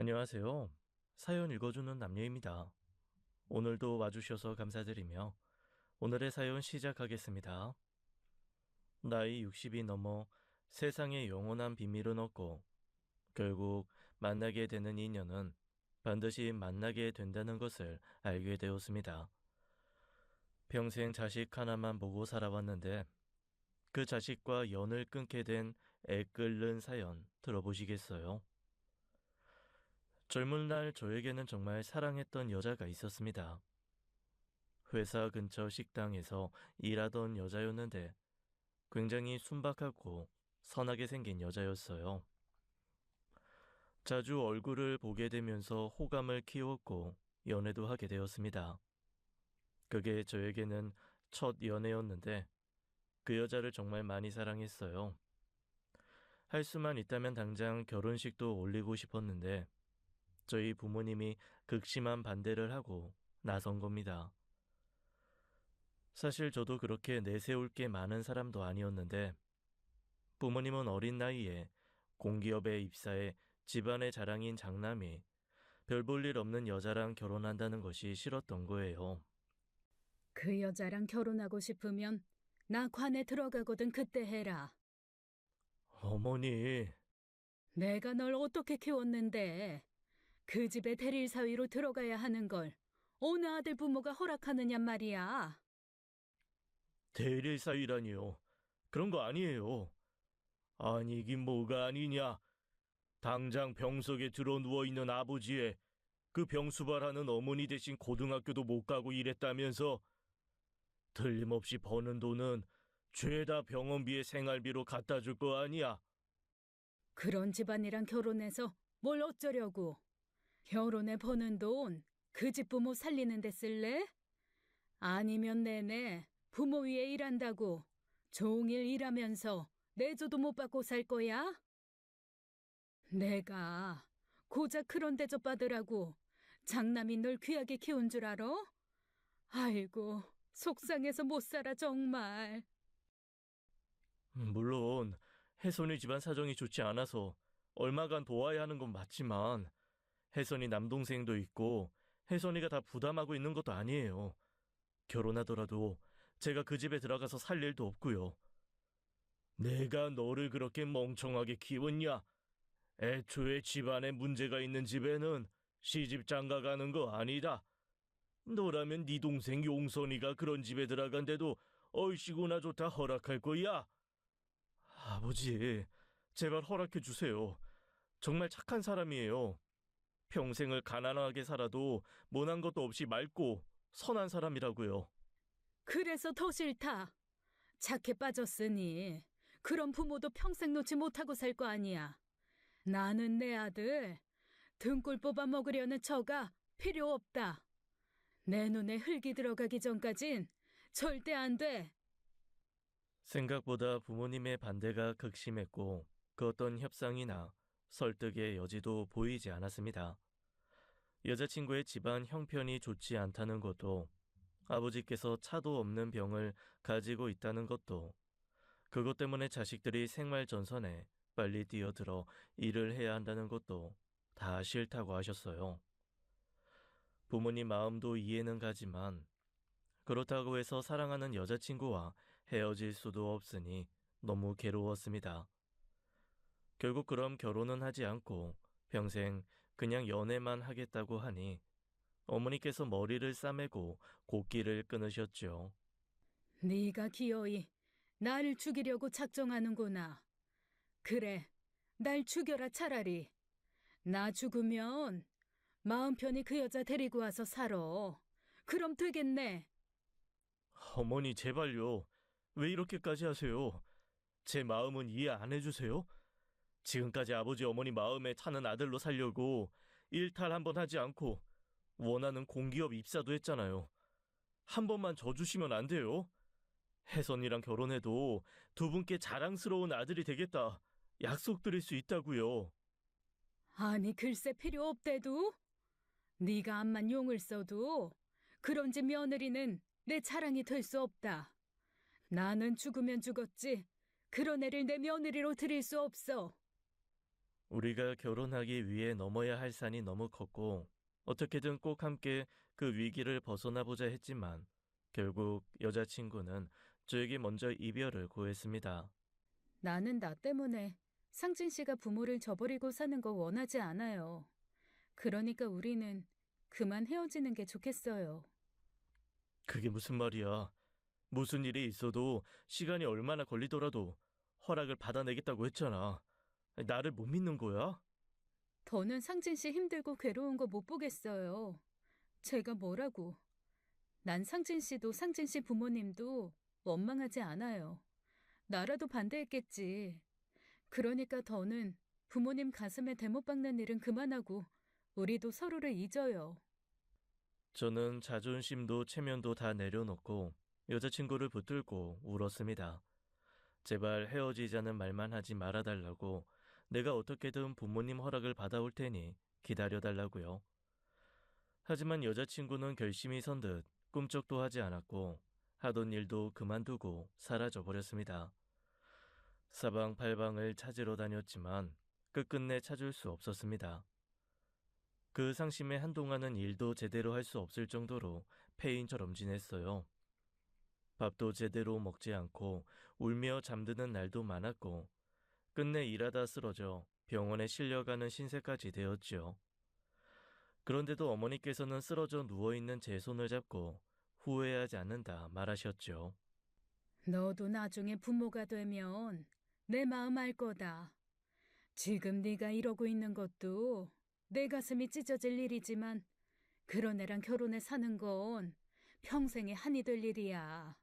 안녕하세요. 사연 읽어주는 남녀입니다. 오늘도 와주셔서 감사드리며 오늘의 사연 시작하겠습니다. 나이 60이 넘어 세상에 영원한 비밀은 없고 결국 만나게 되는 인연은 반드시 만나게 된다는 것을 알게 되었습니다. 평생 자식 하나만 보고 살아왔는데 그 자식과 연을 끊게 된 애 끓는 사연 들어보시겠어요? 젊은 날 저에게는 정말 사랑했던 여자가 있었습니다. 회사 근처 식당에서 일하던 여자였는데 굉장히 순박하고 선하게 생긴 여자였어요. 자주 얼굴을 보게 되면서 호감을 키웠고 연애도 하게 되었습니다. 그게 저에게는 첫 연애였는데 그 여자를 정말 많이 사랑했어요. 할 수만 있다면 당장 결혼식도 올리고 싶었는데 저희 부모님이 극심한 반대를 하고 나선 겁니다. 사실 저도 그렇게 내세울 게 많은 사람도 아니었는데 부모님은 어린 나이에 공기업에 입사해 집안의 자랑인 장남이 별 볼 일 없는 여자랑 결혼한다는 것이 싫었던 거예요. 그 여자랑 결혼하고 싶으면 나 관에 들어가거든 그때 해라. 어머니, 내가 널 어떻게 키웠는데 그 집에 대릴 사위로 들어가야 하는 걸 어느 아들 부모가 허락하느냔 말이야. 대릴 사위라니요. 그런 거 아니에요. 아니긴 뭐가 아니냐. 당장 병석에 들어 누워있는 아버지에 그 병수발하는 어머니 대신 고등학교도 못 가고 이랬다면서 틀림없이 버는 돈은 죄다 병원비에 생활비로 갖다 줄 거 아니야. 그런 집안이랑 결혼해서 뭘 어쩌려고. 결혼해 버는 돈 그 집 부모 살리는 데 쓸래? 아니면 내내 부모 위에 일한다고 종일 일하면서 내조도 못 받고 살 거야? 내가 고작 그런 대접 받으라고 장남이 널 귀하게 키운 줄 알아? 아이고, 속상해서 못 살아 정말. 물론 혜선이 집안 사정이 좋지 않아서 얼마간 도와야 하는 건 맞지만 혜선이 남동생도 있고 혜선이가 다 부담하고 있는 것도 아니에요. 결혼하더라도 제가 그 집에 들어가서 살 일도 없고요. 내가 너를 그렇게 멍청하게 키웠냐? 애초에 집안에 문제가 있는 집에는 시집 장가 가는 거 아니다. 너라면 네 동생 용선이가 그런 집에 들어간데도 얼씨구나 좋다 허락할 거야. 아버지, 제발 허락해 주세요. 정말 착한 사람이에요. 평생을 가난하게 살아도 모난 것도 없이 맑고 선한 사람이라고요. 그래서 더 싫다. 착해 빠졌으니 그런 부모도 평생 놓지 못하고 살 거 아니야. 나는 내 아들 등골 뽑아 먹으려는 처가 필요 없다. 내 눈에 흙이 들어가기 전까진 절대 안 돼. 생각보다 부모님의 반대가 극심했고 그 어떤 협상이나 설득의 여지도 보이지 않았습니다. 여자친구의 집안 형편이 좋지 않다는 것도 아버지께서 차도 없는 병을 가지고 있다는 것도 그것 때문에 자식들이 생활 전선에 빨리 뛰어들어 일을 해야 한다는 것도 다 싫다고 하셨어요. 부모님 마음도 이해는 가지만 그렇다고 해서 사랑하는 여자친구와 헤어질 수도 없으니 너무 괴로웠습니다. 결국 그럼 결혼은 하지 않고 평생 그냥 연애만 하겠다고 하니 어머니께서 머리를 싸매고 곡기를 끊으셨죠. 네가 기어이 나를 죽이려고 작정하는구나. 그래, 날 죽여라 차라리. 나 죽으면 마음 편히 그 여자 데리고 와서 살아. 그럼 되겠네. 어머니 제발요. 왜 이렇게까지 하세요? 제 마음은 이해 안 해주세요? 지금까지 아버지 어머니 마음에 차는 아들로 살려고 일탈 한번 하지 않고 원하는 공기업 입사도 했잖아요. 한 번만 져주시면 안 돼요? 혜선이랑 결혼해도 두 분께 자랑스러운 아들이 되겠다 약속드릴 수 있다고요. 아니 글쎄 필요 없대도. 네가 암만 용을 써도 그런 집 며느리는 내 자랑이 될 수 없다. 나는 죽으면 죽었지 그런 애를 내 며느리로 들일 수 없어. 우리가 결혼하기 위해 넘어야 할 산이 너무 컸고 어떻게든 꼭 함께 그 위기를 벗어나 보자 했지만 결국 여자친구는 저에게 먼저 이별을 고했습니다. 나는 나 때문에 상진 씨가 부모를 저버리고 사는 거 원하지 않아요. 그러니까 우리는 그만 헤어지는 게 좋겠어요. 그게 무슨 말이야? 무슨 일이 있어도 시간이 얼마나 걸리더라도 허락을 받아내겠다고 했잖아. 나를 못 믿는 거야? 더는 상진 씨 힘들고 괴로운 거 못 보겠어요. 제가 뭐라고. 난 상진 씨도 상진 씨 부모님도 원망하지 않아요. 나라도 반대했겠지. 그러니까 더는 부모님 가슴에 대못 박는 일은 그만하고 우리도 서로를 잊어요. 저는 자존심도 체면도 다 내려놓고 여자친구를 붙들고 울었습니다. 제발 헤어지자는 말만 하지 말아달라고, 내가 어떻게든 부모님 허락을 받아올 테니 기다려달라고요. 하지만 여자친구는 결심이 선 듯 꿈쩍도 하지 않았고 하던 일도 그만두고 사라져 버렸습니다. 사방팔방을 찾으러 다녔지만 끝끝내 찾을 수 없었습니다. 그 상심에 한동안은 일도 제대로 할 수 없을 정도로 폐인처럼 지냈어요. 밥도 제대로 먹지 않고 울며 잠드는 날도 많았고 끝내 일하다 쓰러져 병원에 실려가는 신세까지 되었지요. 그런데도 어머니께서는 쓰러져 누워있는 제 손을 잡고 후회하지 않는다 말하셨죠. 너도 나중에 부모가 되면 내 마음 알 거다. 지금 네가 이러고 있는 것도 내 가슴이 찢어질 일이지만 그런 애랑 결혼해 사는 건 평생에 한이 될 일이야.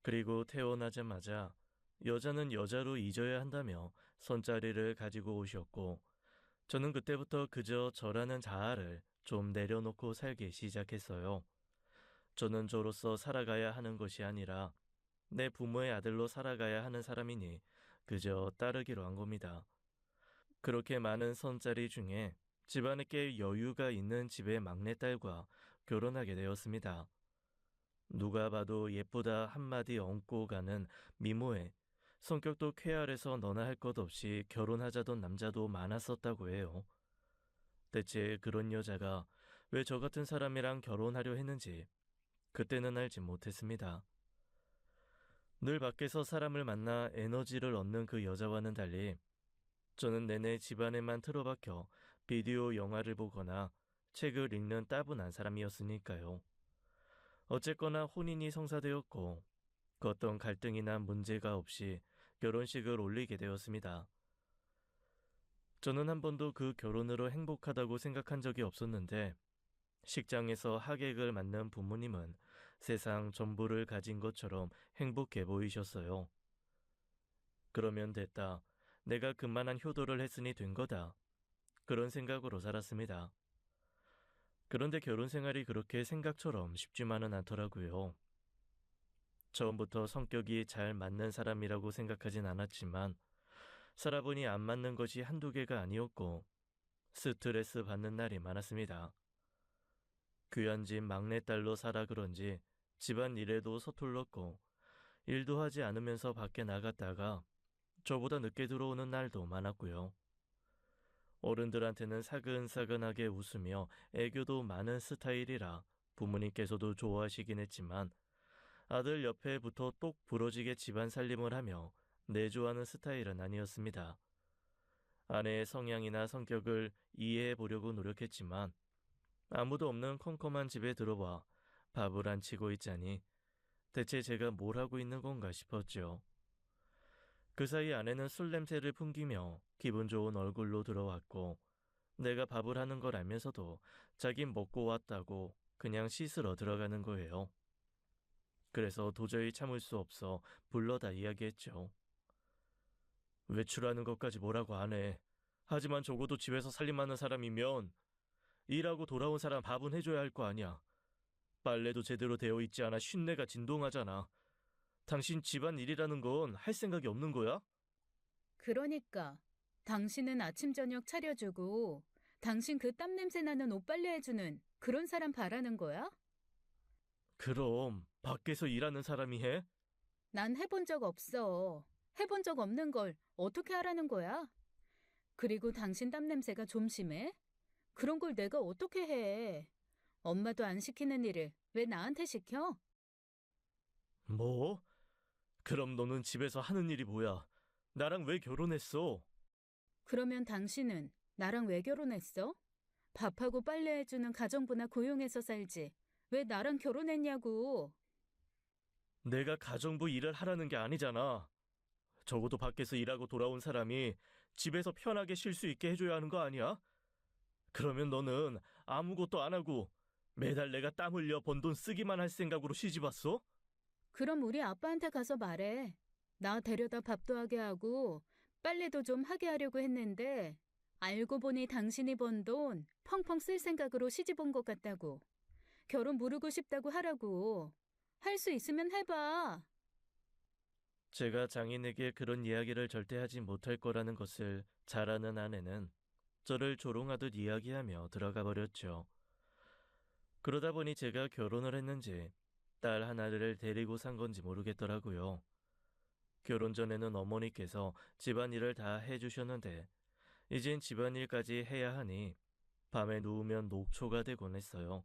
그리고 태어나자마자 여자는 여자로 잊어야 한다며 손자리를 가지고 오셨고 저는 그때부터 그저 저라는 자아를 좀 내려놓고 살기 시작했어요. 저는 저로서 살아가야 하는 것이 아니라 내 부모의 아들로 살아가야 하는 사람이니 그저 따르기로 한 겁니다. 그렇게 많은 손자리 중에 집안에 꽤 여유가 있는 집의 막내딸과 결혼하게 되었습니다. 누가 봐도 예쁘다 한마디 얹고 가는 미모에 성격도 쾌활해서 너나 할 것 없이 결혼하자던 남자도 많았었다고 해요. 대체 그런 여자가 왜 저 같은 사람이랑 결혼하려 했는지 그때는 알지 못했습니다. 늘 밖에서 사람을 만나 에너지를 얻는 그 여자와는 달리 저는 내내 집안에만 틀어박혀 비디오 영화를 보거나 책을 읽는 따분한 사람이었으니까요. 어쨌거나 혼인이 성사되었고 그 어떤 갈등이나 문제가 없이 결혼식을 올리게 되었습니다. 저는 한 번도 그 결혼으로 행복하다고 생각한 적이 없었는데 식장에서 하객을 맞는 부모님은 세상 전부를 가진 것처럼 행복해 보이셨어요. 그러면 됐다. 내가 그만한 효도를 했으니 된 거다. 그런 생각으로 살았습니다. 그런데 결혼 생활이 그렇게 생각처럼 쉽지만은 않더라고요. 처음부터 성격이 잘 맞는 사람이라고 생각하진 않았지만 살아보니 안 맞는 것이 한두 개가 아니었고 스트레스 받는 날이 많았습니다. 귀한 집 막내딸로 살아 그런지 집안 일에도 서툴렀고 일도 하지 않으면서 밖에 나갔다가 저보다 늦게 들어오는 날도 많았고요. 어른들한테는 사근사근하게 웃으며 애교도 많은 스타일이라 부모님께서도 좋아하시긴 했지만 아들 옆에 붙어 똑 부러지게 집안 살림을 하며 내조하는 스타일은 아니었습니다. 아내의 성향이나 성격을 이해해 보려고 노력했지만 아무도 없는 컴컴한 집에 들어와 밥을 안 치고 있자니 대체 제가 뭘 하고 있는 건가 싶었죠. 그 사이 아내는 술 냄새를 풍기며 기분 좋은 얼굴로 들어왔고 내가 밥을 하는 걸 알면서도 자긴 먹고 왔다고 그냥 씻으러 들어가는 거예요. 그래서 도저히 참을 수 없어 불러다 이야기했죠. 외출하는 것까지 뭐라고 안 해. 하지만 적어도 집에서 살림하는 사람이면 일하고 돌아온 사람 밥은 해줘야 할 거 아니야. 빨래도 제대로 되어 있지 않아 쉰내가 진동하잖아. 당신 집안 일이라는 건 할 생각이 없는 거야? 그러니까 당신은 아침 저녁 차려주고 당신 그 땀 냄새 나는 옷 빨래해주는 그런 사람 바라는 거야? 그럼 밖에서 일하는 사람이 해? 난 해본 적 없어. 해본 적 없는 걸 어떻게 하라는 거야? 그리고 당신 땀 냄새가 좀 심해? 그런 걸 내가 어떻게 해? 엄마도 안 시키는 일을 왜 나한테 시켜? 뭐? 그럼 너는 집에서 하는 일이 뭐야? 나랑 왜 결혼했어? 그러면 당신은 나랑 왜 결혼했어? 밥하고 빨래해주는 가정부나 고용해서 살지. 왜 나랑 결혼했냐고. 내가 가정부 일을 하라는 게 아니잖아. 적어도 밖에서 일하고 돌아온 사람이 집에서 편하게 쉴 수 있게 해줘야 하는 거 아니야? 그러면 너는 아무것도 안 하고 매달 내가 땀 흘려 번 돈 쓰기만 할 생각으로 시집 왔어? 그럼 우리 아빠한테 가서 말해. 나 데려다 밥도 하게 하고 빨래도 좀 하게 하려고 했는데 알고 보니 당신이 번 돈 펑펑 쓸 생각으로 시집 온 것 같다고. 결혼 무르고 싶다고 하라고. 할 수 있으면 해봐. 제가 장인에게 그런 이야기를 절대 하지 못할 거라는 것을 잘 아는 아내는 저를 조롱하듯 이야기하며 들어가 버렸죠. 그러다 보니 제가 결혼을 했는지 딸 하나를 데리고 산 건지 모르겠더라고요. 결혼 전에는 어머니께서 집안일을 다 해주셨는데 이젠 집안일까지 해야 하니 밤에 누우면 녹초가 되곤 했어요.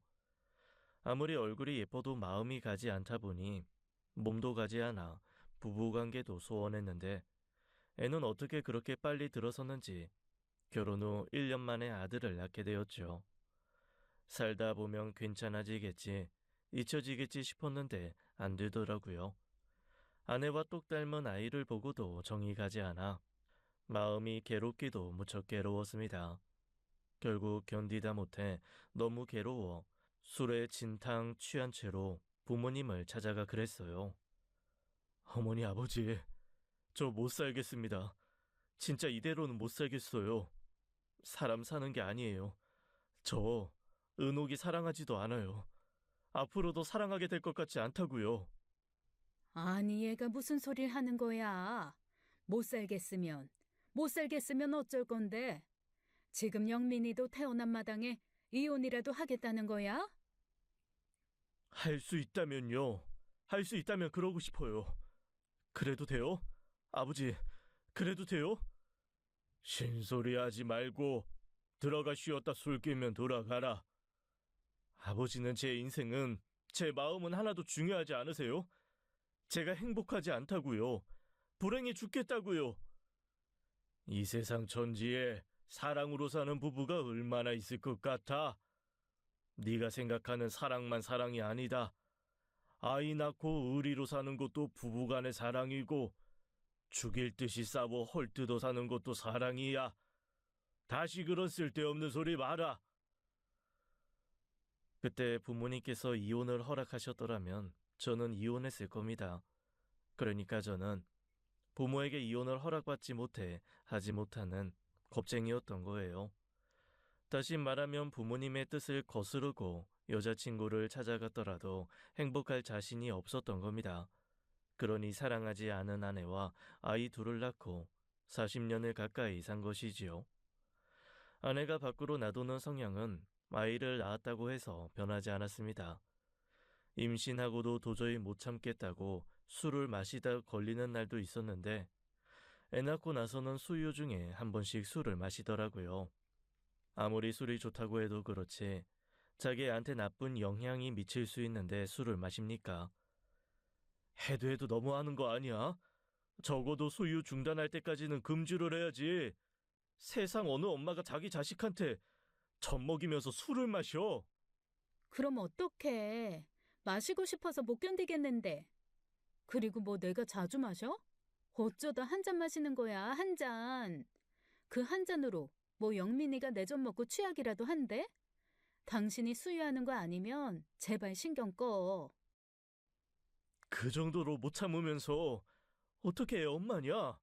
아무리 얼굴이 예뻐도 마음이 가지 않다 보니 몸도 가지 않아 부부관계도 소원했는데 애는 어떻게 그렇게 빨리 들어섰는지 결혼 후 1년 만에 아들을 낳게 되었죠. 살다 보면 괜찮아지겠지, 잊혀지겠지 싶었는데 안 되더라고요. 아내와 똑 닮은 아이를 보고도 정이 가지 않아 마음이 괴롭기도 무척 괴로웠습니다. 결국 견디다 못해 너무 괴로워 술에 진탕 취한 채로 부모님을 찾아가 그랬어요. 어머니, 아버지, 저 못 살겠습니다. 진짜 이대로는 못 살겠어요. 사람 사는 게 아니에요. 저 은옥이 사랑하지도 않아요. 앞으로도 사랑하게 될 것 같지 않다고요. 아니, 얘가 무슨 소리를 하는 거야. 못 살겠으면 어쩔 건데. 지금 영민이도 태어난 마당에 이혼이라도 하겠다는 거야? 할 수 있다면요. 할 수 있다면 그러고 싶어요. 그래도 돼요? 아버지, 그래도 돼요? 신소리 하지 말고 들어가 쉬었다 술 깨면 돌아가라. 아버지는 제 인생은, 제 마음은 하나도 중요하지 않으세요? 제가 행복하지 않다고요. 불행해 죽겠다고요. 이 세상 천지에 사랑으로 사는 부부가 얼마나 있을 것 같아? 네가 생각하는 사랑만 사랑이 아니다. 아이 낳고 의리로 사는 것도 부부간의 사랑이고 죽일 듯이 싸워 헐뜯어 사는 것도 사랑이야. 다시 그런 쓸데없는 소리 마라. 그때 부모님께서 이혼을 허락하셨더라면 저는 이혼했을 겁니다. 그러니까 저는 부모에게 이혼을 허락받지 못해 하지 못하는 겁쟁이였던 거예요. 다시 말하면 부모님의 뜻을 거스르고 여자친구를 찾아갔더라도 행복할 자신이 없었던 겁니다. 그러니 사랑하지 않은 아내와 아이 둘을 낳고 40년을 가까이 산 것이지요. 아내가 밖으로 놔두는 성향은 아이를 낳았다고 해서 변하지 않았습니다. 임신하고도 도저히 못 참겠다고 술을 마시다 걸리는 날도 있었는데 애 낳고 나서는 수유 중에 한 번씩 술을 마시더라고요. 아무리 술이 좋다고 해도 그렇지 자기 애한테 나쁜 영향이 미칠 수 있는데 술을 마십니까? 해도 해도 너무하는 거 아니야? 적어도 수유 중단할 때까지는 금주를 해야지. 세상 어느 엄마가 자기 자식한테 젖 먹이면서 술을 마셔? 그럼 어떡해. 마시고 싶어서 못 견디겠는데. 그리고 뭐 내가 자주 마셔? 어쩌다 한 잔 마시는 거야, 한 잔. 그 한 잔으로 뭐 영민이가 내 젖 먹고 취하기라도 한대? 당신이 수유하는 거 아니면 제발 신경 꺼. 그 정도로 못 참으면서 어떻게 애 엄마냐?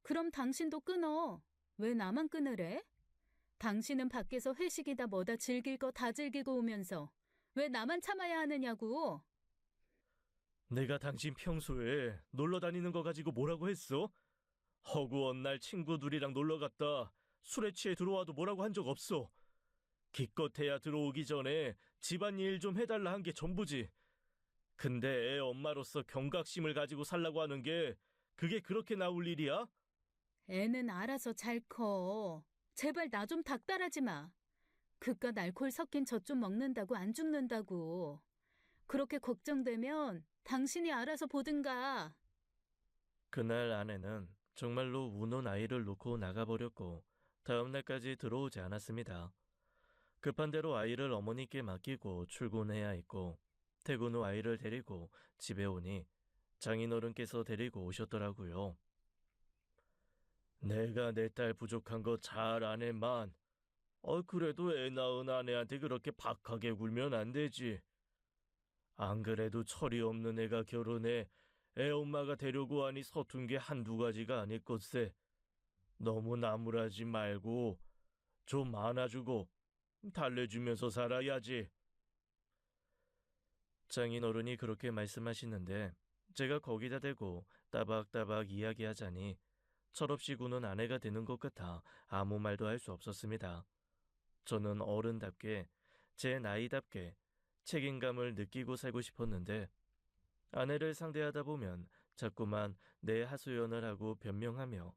그럼 당신도 끊어. 왜 나만 끊으래? 당신은 밖에서 회식이다 뭐다 즐길 거 다 즐기고 오면서 왜 나만 참아야 하느냐고. 내가 당신 평소에 놀러 다니는 거 가지고 뭐라고 했어? 허구한 날 친구들이랑 놀러 갔다 술에 취해 들어와도 뭐라고 한 적 없어. 기껏해야 들어오기 전에 집안일 좀 해달라 한 게 전부지. 근데 애 엄마로서 경각심을 가지고 살라고 하는 게 그게 그렇게 나올 일이야? 애는 알아서 잘 커. 제발 나 좀 닥달하지 마. 그깟 알코올 섞인 젖 좀 먹는다고 안 죽는다고. 그렇게 걱정되면 당신이 알아서 보든가. 그날 아내는 정말로 우는 아이를 놓고 나가버렸고 다음 날까지 들어오지 않았습니다. 급한 대로 아이를 어머니께 맡기고 출근해야 했고 퇴근 후 아이를 데리고 집에 오니 장인어른께서 데리고 오셨더라고요. 내가 내 딸 부족한 거 잘 아네만. 그래도 애 낳은 아내한테 그렇게 박하게 굴면 안 되지. 안 그래도 철이 없는 애가 결혼해 애 엄마가 되려고 하니 서툰 게 한두 가지가 아닐 것세. 너무 나무라지 말고 좀 안아주고 달래주면서 살아야지. 장인어른이 그렇게 말씀하시는데 제가 거기다 대고 따박따박 이야기하자니 철없이 구는 아내가 되는 것 같아 아무 말도 할 수 없었습니다. 저는 어른답게 제 나이답게 책임감을 느끼고 살고 싶었는데 아내를 상대하다 보면 자꾸만 내 하소연을 하고 변명하며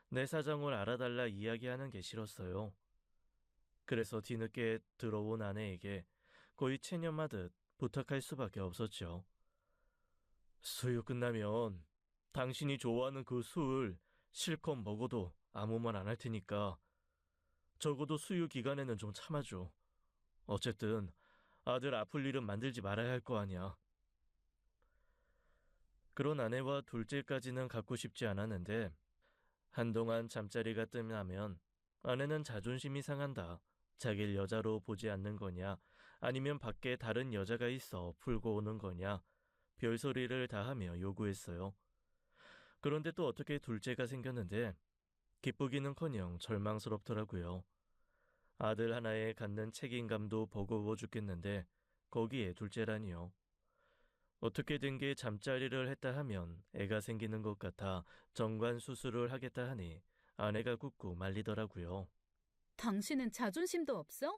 내 사정을 알아달라 이야기하는 게 싫었어요. 그래서 뒤늦게 들어온 아내에게 거의 체념하듯 부탁할 수밖에 없었죠. 수유 끝나면 당신이 좋아하는 그 술 실컷 먹어도 아무 말 안 할 테니까 적어도 수유 기간에는 좀 참아줘. 어쨌든 아들 아플 일은 만들지 말아야 할 거 아니야. 그런 아내와 둘째까지는 갖고 싶지 않았는데 한동안 잠자리가 뜸나면 아내는 자존심이 상한다. 자기를 여자로 보지 않는 거냐 아니면 밖에 다른 여자가 있어 풀고 오는 거냐 별소리를 다 하며 요구했어요. 그런데 또 어떻게 둘째가 생겼는데 기쁘기는커녕 절망스럽더라고요. 아들 하나에 갖는 책임감도 버거워 죽겠는데 거기에 둘째라니요. 어떻게 된 게 잠자리를 했다 하면 애가 생기는 것 같아 정관 수술을 하겠다 하니 아내가 굳고 말리더라고요. 당신은 자존심도 없어?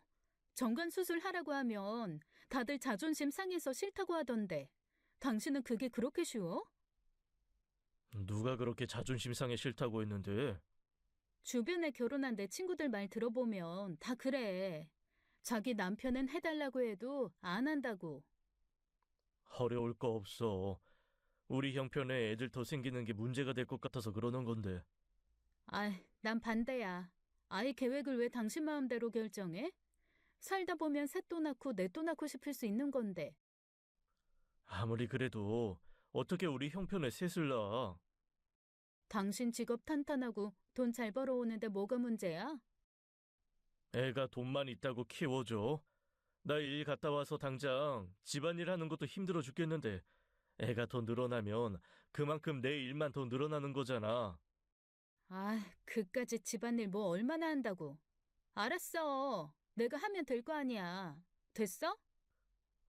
정관 수술하라고 하면 다들 자존심 상해서 싫다고 하던데. 당신은 그게 그렇게 쉬워? 누가 그렇게 자존심 상해 싫다고 했는데. 주변에 결혼한 내 친구들 말 들어보면 다 그래. 자기 남편은 해달라고 해도 안 한다고. 어려울 거 없어. 우리 형편에 애들 더 생기는 게 문제가 될 것 같아서 그러는 건데. 난 반대야. 아이 계획을 왜 당신 마음대로 결정해? 살다 보면 셋도 낳고 넷도 낳고 싶을 수 있는 건데. 아무리 그래도 어떻게 우리 형편에 셋을 낳아? 당신 직업 탄탄하고 돈 잘 벌어오는데 뭐가 문제야? 애가 돈만 있다고 키워줘. 나 일 갔다 와서 당장 집안일 하는 것도 힘들어 죽겠는데 애가 더 늘어나면 그만큼 내 일만 더 늘어나는 거잖아. 그까짓 집안일 뭐 얼마나 한다고. 알았어. 내가 하면 될 거 아니야. 됐어?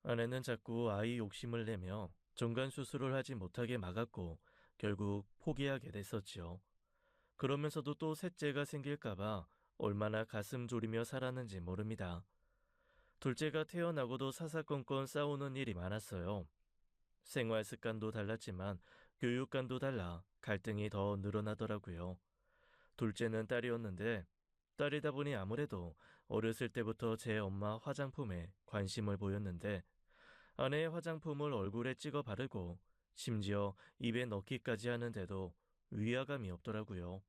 아내는 자꾸 아이 욕심을 내며 정관 수술을 하지 못하게 막았고 결국 포기하게 됐었지요. 그러면서도 또 셋째가 생길까봐 얼마나 가슴 졸이며 살았는지 모릅니다. 둘째가 태어나고도 사사건건 싸우는 일이 많았어요. 생활 습관도 달랐지만 교육관도 달라 갈등이 더 늘어나더라고요. 둘째는 딸이었는데 딸이다 보니 아무래도 어렸을 때부터 제 엄마 화장품에 관심을 보였는데 아내의 화장품을 얼굴에 찍어 바르고 심지어 입에 넣기까지 하는데도 위화감이 없더라고요.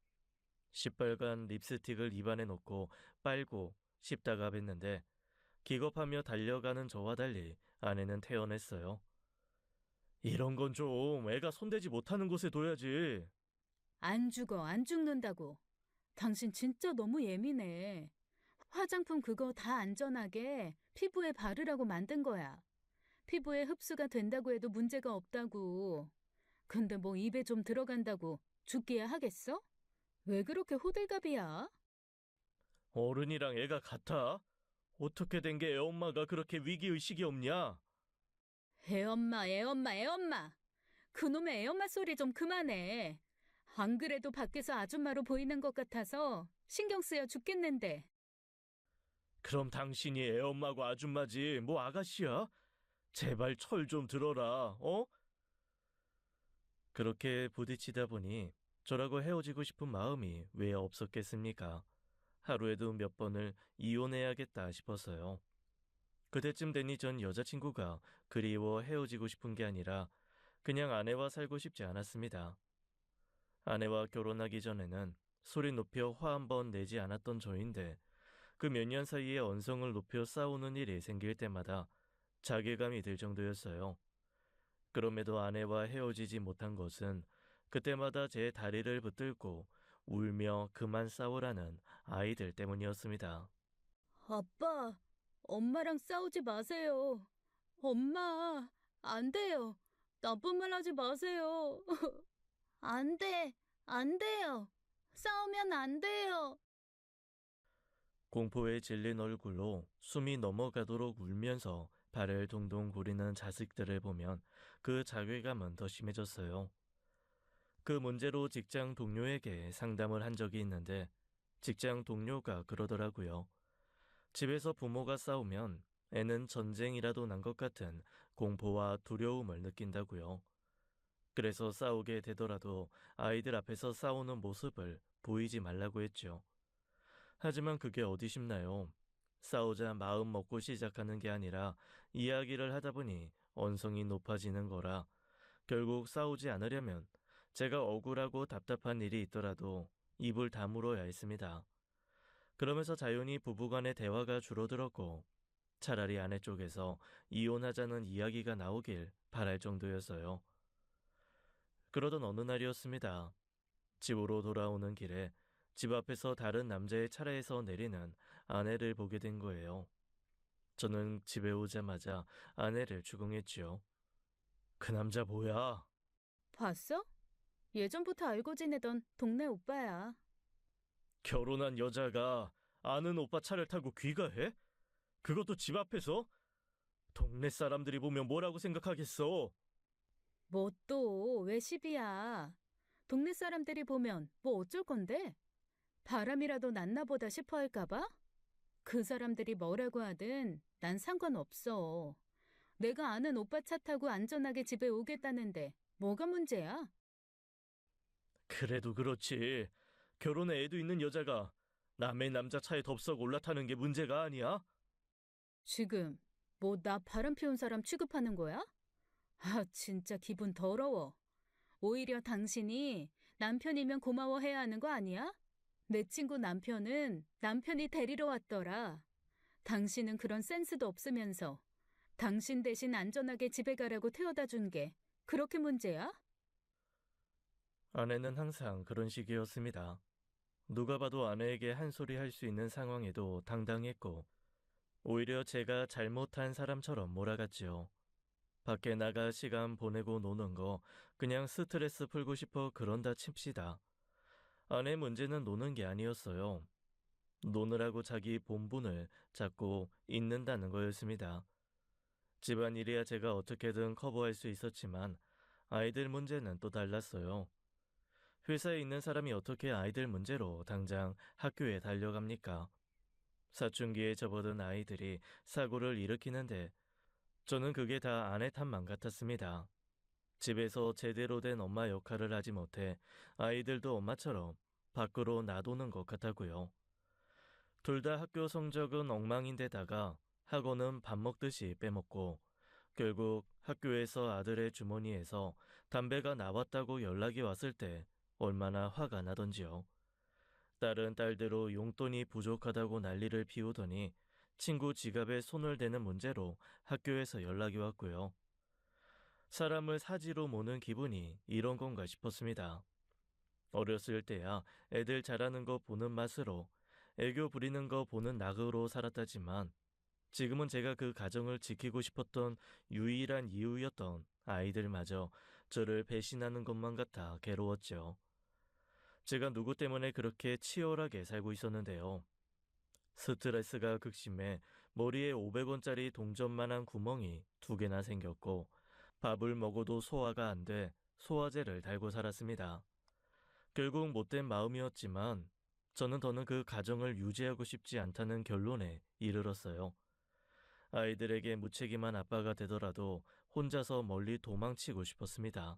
시뻘건 립스틱을 입안에 넣고 빨고 씹다가 뱉는데 기겁하며 달려가는 저와 달리 아내는 태어냈어요. 이런 건 좀 애가 손대지 못하는 곳에 둬야지. 안 죽어, 안 죽는다고. 당신 진짜 너무 예민해. 화장품 그거 다 안전하게 피부에 바르라고 만든 거야. 피부에 흡수가 된다고 해도 문제가 없다고. 근데 뭐 입에 좀 들어간다고 죽기야 하겠어? 왜 그렇게 호들갑이야? 어른이랑 애가 같아? 어떻게 된 게 애엄마가 그렇게 위기의식이 없냐? 애엄마, 애엄마, 애엄마. 그놈의 애엄마 소리 좀 그만해. 안 그래도 밖에서 아줌마로 보이는 것 같아서 신경 쓰여 죽겠는데. 그럼 당신이 애엄마고 아줌마지 뭐 아가씨야? 제발 철 좀 들어라, 어? 그렇게 부딪히다 보니 저라고 헤어지고 싶은 마음이 왜 없었겠습니까? 하루에도 몇 번을 이혼해야겠다 싶었어요. 그때쯤 되니 전 여자친구가 그리워 헤어지고 싶은 게 아니라 그냥 아내와 살고 싶지 않았습니다. 아내와 결혼하기 전에는 소리 높여 화 한 번 내지 않았던 저인데 그 몇 년 사이에 언성을 높여 싸우는 일이 생길 때마다 자괴감이 들 정도였어요. 그럼에도 아내와 헤어지지 못한 것은 그때마다 제 다리를 붙들고 울며 그만 싸우라는 아이들 때문이었습니다. 아빠, 엄마랑 싸우지 마세요. 엄마, 안 돼요. 나쁜 말 하지 마세요. 안 돼, 안 돼요. 싸우면 안 돼요. 공포에 질린 얼굴로 숨이 넘어가도록 울면서 발을 동동 구리는 자식들을 보면 그 자괴감은 더 심해졌어요. 그 문제로 직장 동료에게 상담을 한 적이 있는데 직장 동료가 그러더라고요. 집에서 부모가 싸우면 애는 전쟁이라도 난 것 같은 공포와 두려움을 느낀다고요. 그래서 싸우게 되더라도 아이들 앞에서 싸우는 모습을 보이지 말라고 했죠. 하지만 그게 어디 쉽나요? 싸우자 마음 먹고 시작하는 게 아니라 이야기를 하다 보니 언성이 높아지는 거라 결국 싸우지 않으려면 제가 억울하고 답답한 일이 있더라도 입을 다물어야 했습니다. 그러면서 자연히 부부간의 대화가 줄어들었고 차라리 아내 쪽에서 이혼하자는 이야기가 나오길 바랄 정도였어요. 그러던 어느 날이었습니다. 집으로 돌아오는 길에 집 앞에서 다른 남자의 차례에서 내리는 아내를 보게 된 거예요. 저는 집에 오자마자 아내를 추궁했지요. 그 남자 뭐야? 봤어? 예전부터 알고 지내던 동네 오빠야. 결혼한 여자가 아는 오빠 차를 타고 귀가해? 그것도 집 앞에서? 동네 사람들이 보면 뭐라고 생각하겠어? 뭐 또 왜 시비야? 동네 사람들이 보면 뭐 어쩔 건데? 바람이라도 났나 보다 싶어 할까 봐? 그 사람들이 뭐라고 하든 난 상관없어. 내가 아는 오빠 차 타고 안전하게 집에 오겠다는데 뭐가 문제야? 그래도 그렇지. 결혼에 애도 있는 여자가 남의 남자 차에 덥석 올라타는 게 문제가 아니야? 지금 뭐 나 바람 피운 사람 취급하는 거야? 아, 진짜 기분 더러워. 오히려 당신이 남편이면 고마워해야 하는 거 아니야? 내 친구 남편은 남편이 데리러 왔더라. 당신은 그런 센스도 없으면서 당신 대신 안전하게 집에 가라고 태워다 준 게 그렇게 문제야? 아내는 항상 그런 식이었습니다. 누가 봐도 아내에게 한 소리 할 수 있는 상황에도 당당했고 오히려 제가 잘못한 사람처럼 몰아갔지요. 밖에 나가 시간 보내고 노는 거 그냥 스트레스 풀고 싶어 그런다 칩시다. 아내 문제는 노는 게 아니었어요. 노느라고 자기 본분을 잡고 잊는다는 거였습니다. 집안일이야 제가 어떻게든 커버할 수 있었지만 아이들 문제는 또 달랐어요. 회사에 있는 사람이 어떻게 아이들 문제로 당장 학교에 달려갑니까? 사춘기에 접어든 아이들이 사고를 일으키는데 저는 그게 다 아내 탓만 같았습니다. 집에서 제대로 된 엄마 역할을 하지 못해 아이들도 엄마처럼 밖으로 나도는 것 같았고요. 둘 다 학교 성적은 엉망인데다가 학원은 밥 먹듯이 빼먹고 결국 학교에서 아들의 주머니에서 담배가 나왔다고 연락이 왔을 때 얼마나 화가 나던지요. 딸은 딸대로 용돈이 부족하다고 난리를 피우더니 친구 지갑에 손을 대는 문제로 학교에서 연락이 왔고요. 사람을 사지로 모는 기분이 이런 건가 싶었습니다. 어렸을 때야 애들 잘하는 거 보는 맛으로 애교 부리는 거 보는 낙으로 살았다지만 지금은 제가 그 가정을 지키고 싶었던 유일한 이유였던 아이들마저 저를 배신하는 것만 같아 괴로웠죠. 제가 누구 때문에 그렇게 치열하게 살고 있었는데요. 스트레스가 극심해 머리에 500원짜리 동전만한 구멍이 2개나 생겼고 밥을 먹어도 소화가 안 돼 소화제를 달고 살았습니다. 결국 못된 마음이었지만 저는 더는 그 가정을 유지하고 싶지 않다는 결론에 이르렀어요. 아이들에게 무책임한 아빠가 되더라도 혼자서 멀리 도망치고 싶었습니다.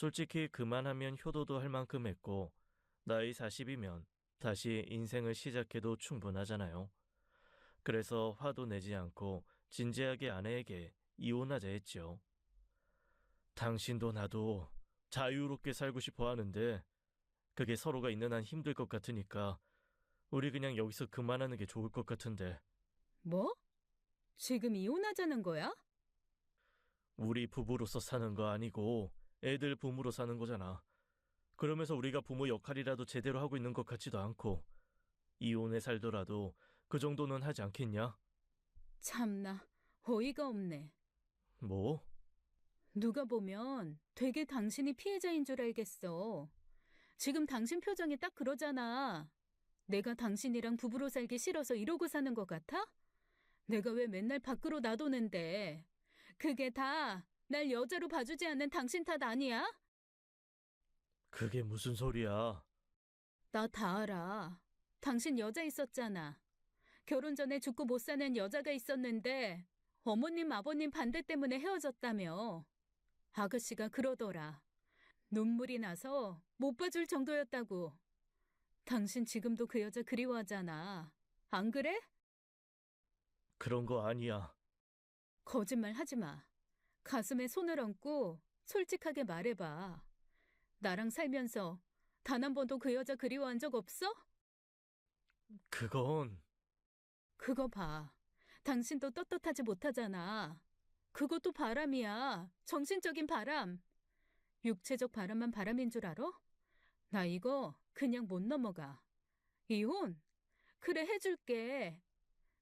솔직히 그만하면 효도도 할 만큼 했고 나이 40이면 다시 인생을 시작해도 충분하잖아요. 그래서 화도 내지 않고 진지하게 아내에게 이혼하자 했죠. 당신도 나도 자유롭게 살고 싶어 하는데 그게 서로가 있는 한 힘들 것 같으니까 우리 그냥 여기서 그만하는 게 좋을 것 같은데. 뭐? 지금 이혼하자는 거야? 우리 부부로서 사는 거 아니고 애들 부모로 사는 거잖아. 그러면서 우리가 부모 역할이라도 제대로 하고 있는 것 같지도 않고 이혼해 살더라도 그 정도는 하지 않겠냐? 참나, 어이가 없네. 뭐? 누가 보면 되게 당신이 피해자인 줄 알겠어. 지금 당신 표정이 딱 그러잖아. 내가 당신이랑 부부로 살기 싫어서 이러고 사는 것 같아? 내가 왜 맨날 밖으로 놔두는데. 그게 다 날 여자로 봐주지 않는 당신 탓 아니야? 그게 무슨 소리야? 나 다 알아. 당신 여자 있었잖아. 결혼 전에 죽고 못 사는 여자가 있었는데 어머님, 아버님 반대 때문에 헤어졌다며. 아가씨가 그러더라. 눈물이 나서 못 봐줄 정도였다고. 당신 지금도 그 여자 그리워하잖아. 안 그래? 그런 거 아니야. 거짓말 하지 마. 가슴에 손을 얹고 솔직하게 말해봐. 나랑 살면서 단 한 번도 그 여자 그리워한 적 없어? 그건 그거 봐. 당신도 떳떳하지 못하잖아. 그것도 바람이야. 정신적인 바람. 육체적 바람만 바람인 줄 알아? 나 이거 그냥 못 넘어가. 이혼? 그래 해줄게.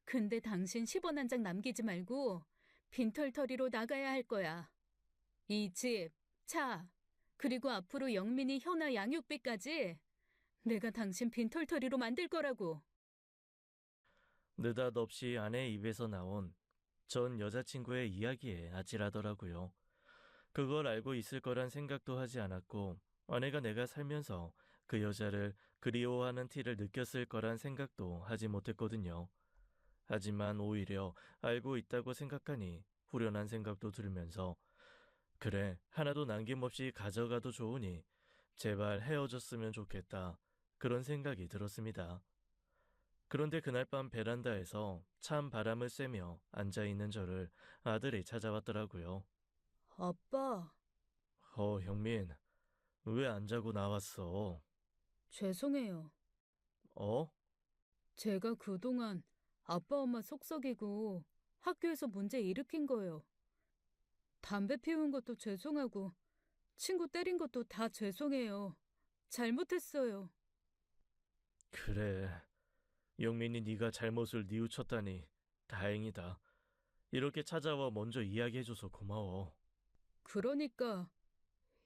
근데 당신 10원 한 장 남기지 말고 빈털터리로 나가야 할 거야. 이 집, 차, 그리고 앞으로 영민이 현아 양육비까지 내가 당신 빈털터리로 만들 거라고. 느닷없이 아내 입에서 나온 전 여자친구의 이야기에 아찔하더라고요. 그걸 알고 있을 거란 생각도 하지 않았고 아내가 내가 살면서 그 여자를 그리워하는 티를 느꼈을 거란 생각도 하지 못했거든요. 하지만 오히려 알고 있다고 생각하니 후련한 생각도 들면서 그래, 하나도 남김없이 가져가도 좋으니 제발 헤어졌으면 좋겠다. 그런 생각이 들었습니다. 그런데 그날 밤 베란다에서 찬 바람을 쐬며 앉아있는 저를 아들이 찾아왔더라고요. 아빠, 형민, 왜 안 자고 나왔어? 죄송해요. 어? 제가 그동안 아빠 엄마 속썩이고 학교에서 문제 일으킨 거예요. 담배 피운 것도 죄송하고 친구 때린 것도 다 죄송해요. 잘못했어요. 그래, 영민이 네가 잘못을 뉘우쳤다니 다행이다. 이렇게 찾아와 먼저 이야기해줘서 고마워. 그러니까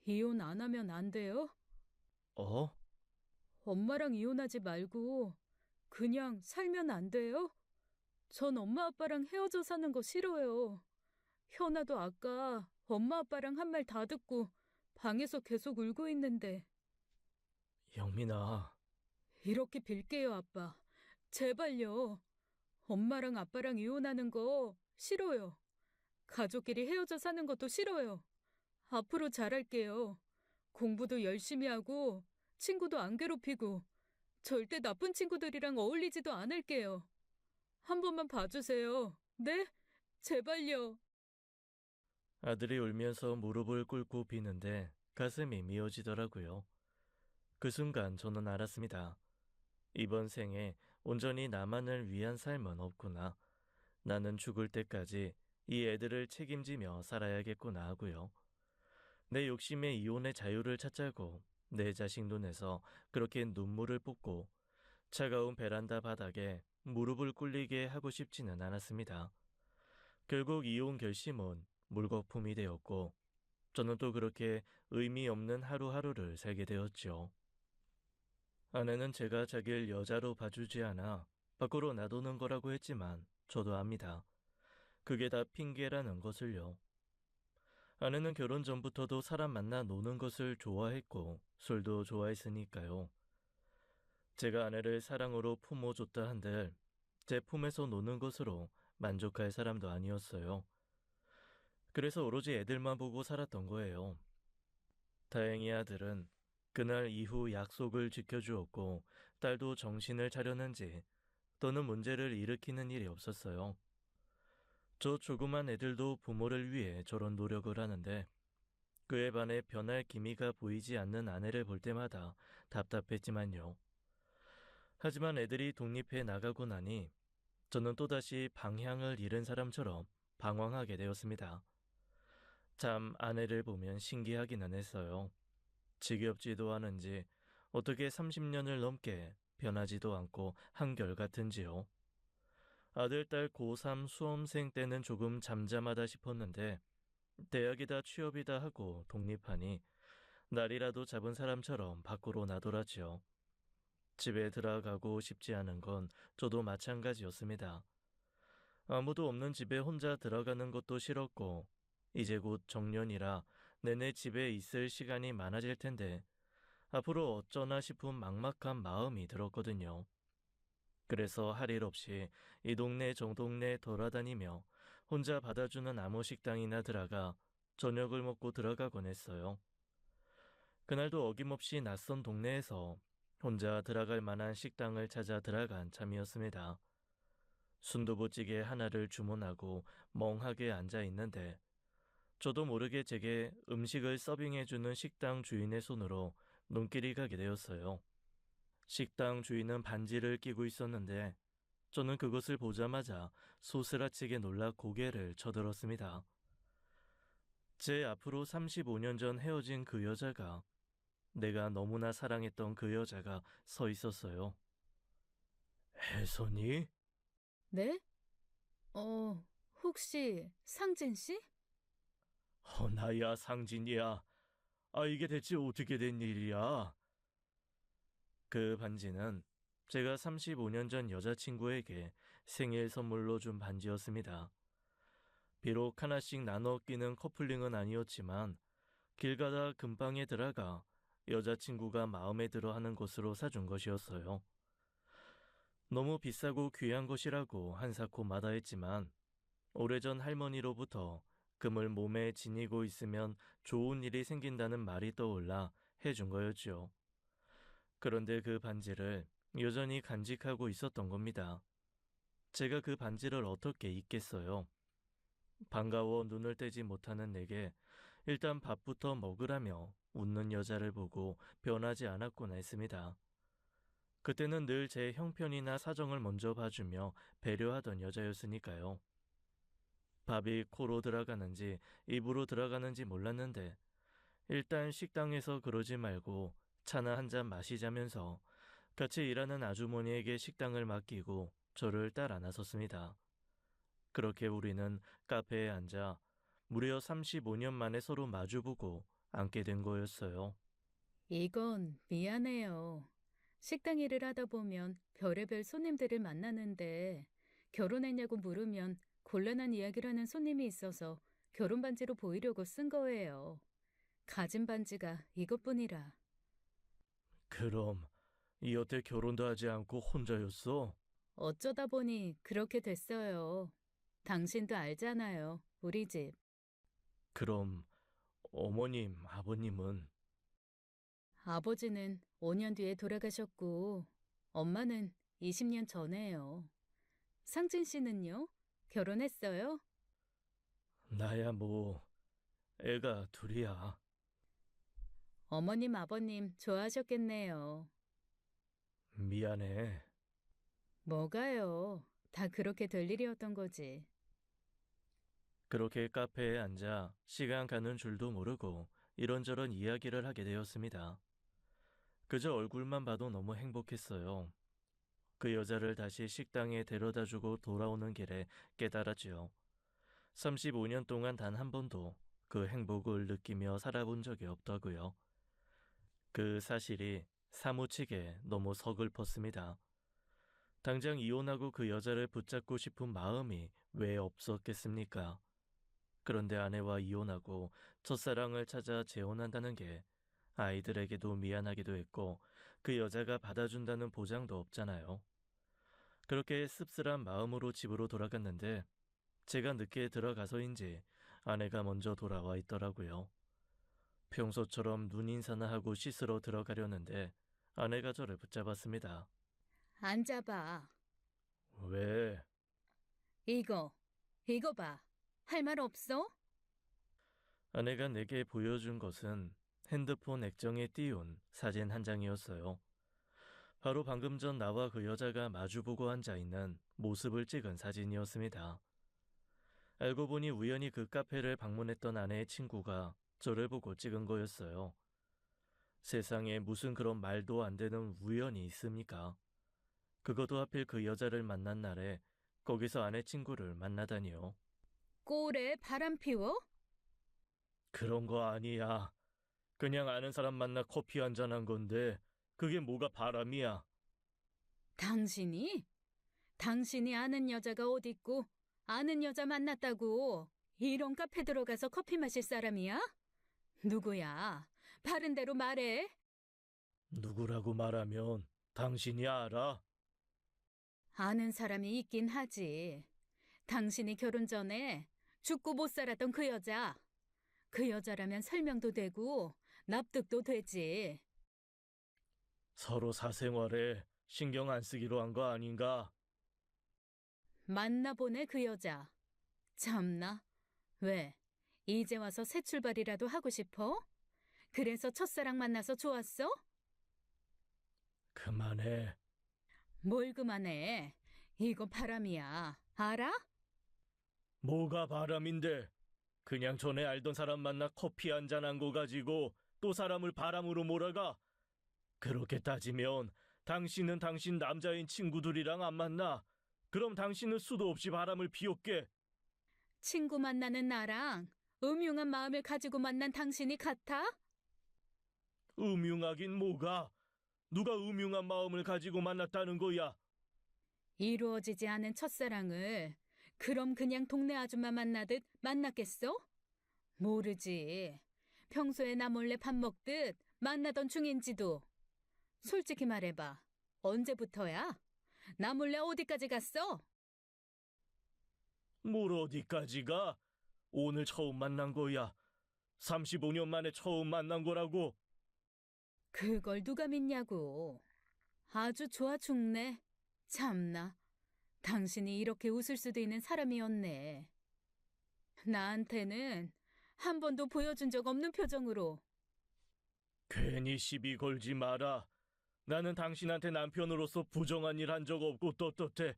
이혼 안 하면 안 돼요? 어? 엄마랑 이혼하지 말고 그냥 살면 안 돼요? 전 엄마 아빠랑 헤어져 사는 거 싫어요. 현아도 아까 엄마 아빠랑 한 말 다 듣고 방에서 계속 울고 있는데. 영민아, 이렇게 빌게요, 아빠. 제발요. 엄마랑 아빠랑 이혼하는 거 싫어요. 가족끼리 헤어져 사는 것도 싫어요. 앞으로 잘할게요. 공부도 열심히 하고 친구도 안 괴롭히고 절대 나쁜 친구들이랑 어울리지도 않을게요. 한 번만 봐주세요. 네? 제발요. 아들이 울면서 무릎을 꿇고 비는데 가슴이 미어지더라고요. 그 순간 저는 알았습니다. 이번 생에 온전히 나만을 위한 삶은 없구나. 나는 죽을 때까지 이 애들을 책임지며 살아야겠구나 하고요. 내 욕심에 이혼의 자유를 찾자고 내 자식 눈에서 그렇게 눈물을 쏟고 차가운 베란다 바닥에 무릎을 꿇리게 하고 싶지는 않았습니다. 결국 이혼 결심은 물거품이 되었고 저는 또 그렇게 의미 없는 하루하루를 살게 되었죠. 아내는 제가 자기를 여자로 봐주지 않아 밖으로 놔두는 거라고 했지만 저도 압니다. 그게 다 핑계라는 것을요. 아내는 결혼 전부터도 사람 만나 노는 것을 좋아했고 술도 좋아했으니까요. 제가 아내를 사랑으로 품어줬다 한들 제 품에서 노는 것으로 만족할 사람도 아니었어요. 그래서 오로지 애들만 보고 살았던 거예요. 다행히 아들은 그날 이후 약속을 지켜주었고 딸도 정신을 차렸는지 또는 문제를 일으키는 일이 없었어요. 저 조그만 애들도 부모를 위해 저런 노력을 하는데 그에 반해 변할 기미가 보이지 않는 아내를 볼 때마다 답답했지만요. 하지만 애들이 독립해 나가고 나니 저는 또다시 방향을 잃은 사람처럼 방황하게 되었습니다. 참 아내를 보면 신기하기는 했어요. 지겹지도 않은지 어떻게 30년을 넘게 변하지도 않고 한결같은지요. 아들, 딸 고3 수험생 때는 조금 잠잠하다 싶었는데 대학이다 취업이다 하고 독립하니 날이라도 잡은 사람처럼 밖으로 나돌았지요. 집에 들어가고 싶지 않은 건 저도 마찬가지였습니다. 아무도 없는 집에 혼자 들어가는 것도 싫었고 이제 곧 정년이라 내내 집에 있을 시간이 많아질 텐데 앞으로 어쩌나 싶은 막막한 마음이 들었거든요. 그래서 할 일 없이 이 동네 저 동네 돌아다니며 혼자 받아주는 아무 식당이나 들어가 저녁을 먹고 들어가곤 했어요. 그날도 어김없이 낯선 동네에서 혼자 들어갈 만한 식당을 찾아 들어간 참이었습니다. 순두부찌개 하나를 주문하고 멍하게 앉아 있는데 저도 모르게 제게 음식을 서빙해주는 식당 주인의 손으로 눈길이 가게 되었어요. 식당 주인은 반지를 끼고 있었는데 저는 그것을 보자마자 소스라치게 놀라 고개를 쳐들었습니다. 제 앞으로 35년 전 헤어진 그 여자가, 내가 너무나 사랑했던 그 여자가 서 있었어요. 혜선이? 네? 혹시 상진 씨? 나야 상진이야. 이게 대체 어떻게 된 일이야? 그 반지는 제가 35년 전 여자친구에게 생일 선물로 준 반지였습니다. 비록 하나씩 나눠 끼는 커플링은 아니었지만 길 가다 금방에 들어가 여자친구가 마음에 들어 하는 것으로 사준 것이었어요. 너무 비싸고 귀한 것이라고 한사코 마다했지만 오래전 할머니로부터 금을 몸에 지니고 있으면 좋은 일이 생긴다는 말이 떠올라 해준 거였죠. 그런데 그 반지를 여전히 간직하고 있었던 겁니다. 제가 그 반지를 어떻게 잊겠어요? 반가워 눈을 떼지 못하는 내게 일단 밥부터 먹으라며 웃는 여자를 보고 변하지 않았구나 했습니다. 그때는 늘 제 형편이나 사정을 먼저 봐주며 배려하던 여자였으니까요. 밥이 코로 들어가는지 입으로 들어가는지 몰랐는데 일단 식당에서 그러지 말고 차나 한 잔 마시자면서 같이 일하는 아주머니에게 식당을 맡기고 저를 따라 나섰습니다. 그렇게 우리는 카페에 앉아 무려 35년 만에 서로 마주보고 앉게 된 거였어요. 이건 미안해요. 식당 일을 하다 보면 별의별 손님들을 만나는데 결혼했냐고 물으면 곤란한 이야기를 하는 손님이 있어서 결혼 반지로 보이려고 쓴 거예요. 가진 반지가 이것뿐이라. 그럼 여태 결혼도 하지 않고 혼자였어? 어쩌다 보니 그렇게 됐어요. 당신도 알잖아요. 우리 집. 그럼 어머님, 아버님은? 아버지는 5년 뒤에 돌아가셨고 엄마는 20년 전에요. 상진 씨는요? 결혼했어요? 나야 뭐 애가 둘이야. 어머님, 아버님 좋아하셨겠네요. 미안해. 뭐가요? 다 그렇게 될 일이었던 거지. 그렇게 카페에 앉아 시간 가는 줄도 모르고 이런저런 이야기를 하게 되었습니다. 그저 얼굴만 봐도 너무 행복했어요. 그 여자를 다시 식당에 데려다주고 돌아오는 길에 깨달았지요. 35년 동안 단 한 번도 그 행복을 느끼며 살아본 적이 없다고요. 그 사실이 사무치게 너무 서글펐습니다. 당장 이혼하고 그 여자를 붙잡고 싶은 마음이 왜 없었겠습니까? 그런데 아내와 이혼하고 첫사랑을 찾아 재혼한다는 게 아이들에게도 미안하기도 했고 그 여자가 받아준다는 보장도 없잖아요. 그렇게 씁쓸한 마음으로 집으로 돌아갔는데 제가 늦게 들어가서인지 아내가 먼저 돌아와 있더라고요. 평소처럼 눈인사나 하고 씻으러 들어가려는데 아내가 저를 붙잡았습니다. 앉아봐. 왜? 이거 봐. 할 말 없어? 아내가 내게 보여준 것은 핸드폰 액정에 띄운 사진 한 장이었어요. 바로 방금 전 나와 그 여자가 마주보고 앉아 있는 모습을 찍은 사진이었습니다. 알고 보니 우연히 그 카페를 방문했던 아내의 친구가 저를 보고 찍은 거였어요. 세상에 무슨 그런 말도 안 되는 우연이 있습니까? 그것도 하필 그 여자를 만난 날에 거기서 아내 친구를 만나다니요. 꼴에 바람 피워? 그런 거 아니야. 그냥 아는 사람 만나 커피 한잔 한 건데 그게 뭐가 바람이야. 당신이? 당신이 아는 여자가 어딨고 아는 여자 만났다고 이런 카페 들어가서 커피 마실 사람이야? 누구야? 바른 대로 말해. 누구라고 말하면 당신이 알아? 아는 사람이 있긴 하지. 당신이 결혼 전에 죽고 못 살았던 그 여자. 그 여자라면 설명도 되고 납득도 되지. 서로 사생활에 신경 안 쓰기로 한 거 아닌가? 만나보네 그 여자. 참나. 왜? 이제 와서 새 출발이라도 하고 싶어? 그래서 첫사랑 만나서 좋았어? 그만해. 뭘 그만해. 이거 바람이야. 알아? 뭐가 바람인데? 그냥 전에 알던 사람 만나 커피 한잔 한 거 가지고 또 사람을 바람으로 몰아가? 그렇게 따지면 당신은 당신 남자인 친구들이랑 안 만나. 그럼 당신은 수도 없이 바람을 피웠게. 친구 만나는 나랑 음흉한 마음을 가지고 만난 당신이 같아? 음흉하긴 뭐가? 누가 음흉한 마음을 가지고 만났다는 거야? 이루어지지 않은 첫사랑을 그럼 그냥 동네 아줌마 만나듯 만났겠어? 모르지. 평소에 나 몰래 밥 먹듯 만나던 중인지도. 솔직히 말해봐. 언제부터야? 나 몰래 어디까지 갔어? 뭘 어디까지 가? 오늘 처음 만난 거야. 35년 만에 처음 만난 거라고. 그걸 누가 믿냐고. 아주 좋아 죽네. 참나. 당신이 이렇게 웃을 수도 있는 사람이었네. 나한테는 한 번도 보여준 적 없는 표정으로. 괜히 시비 걸지 마라. 나는 당신한테 남편으로서 부정한 일 한 적 없고 떳떳해.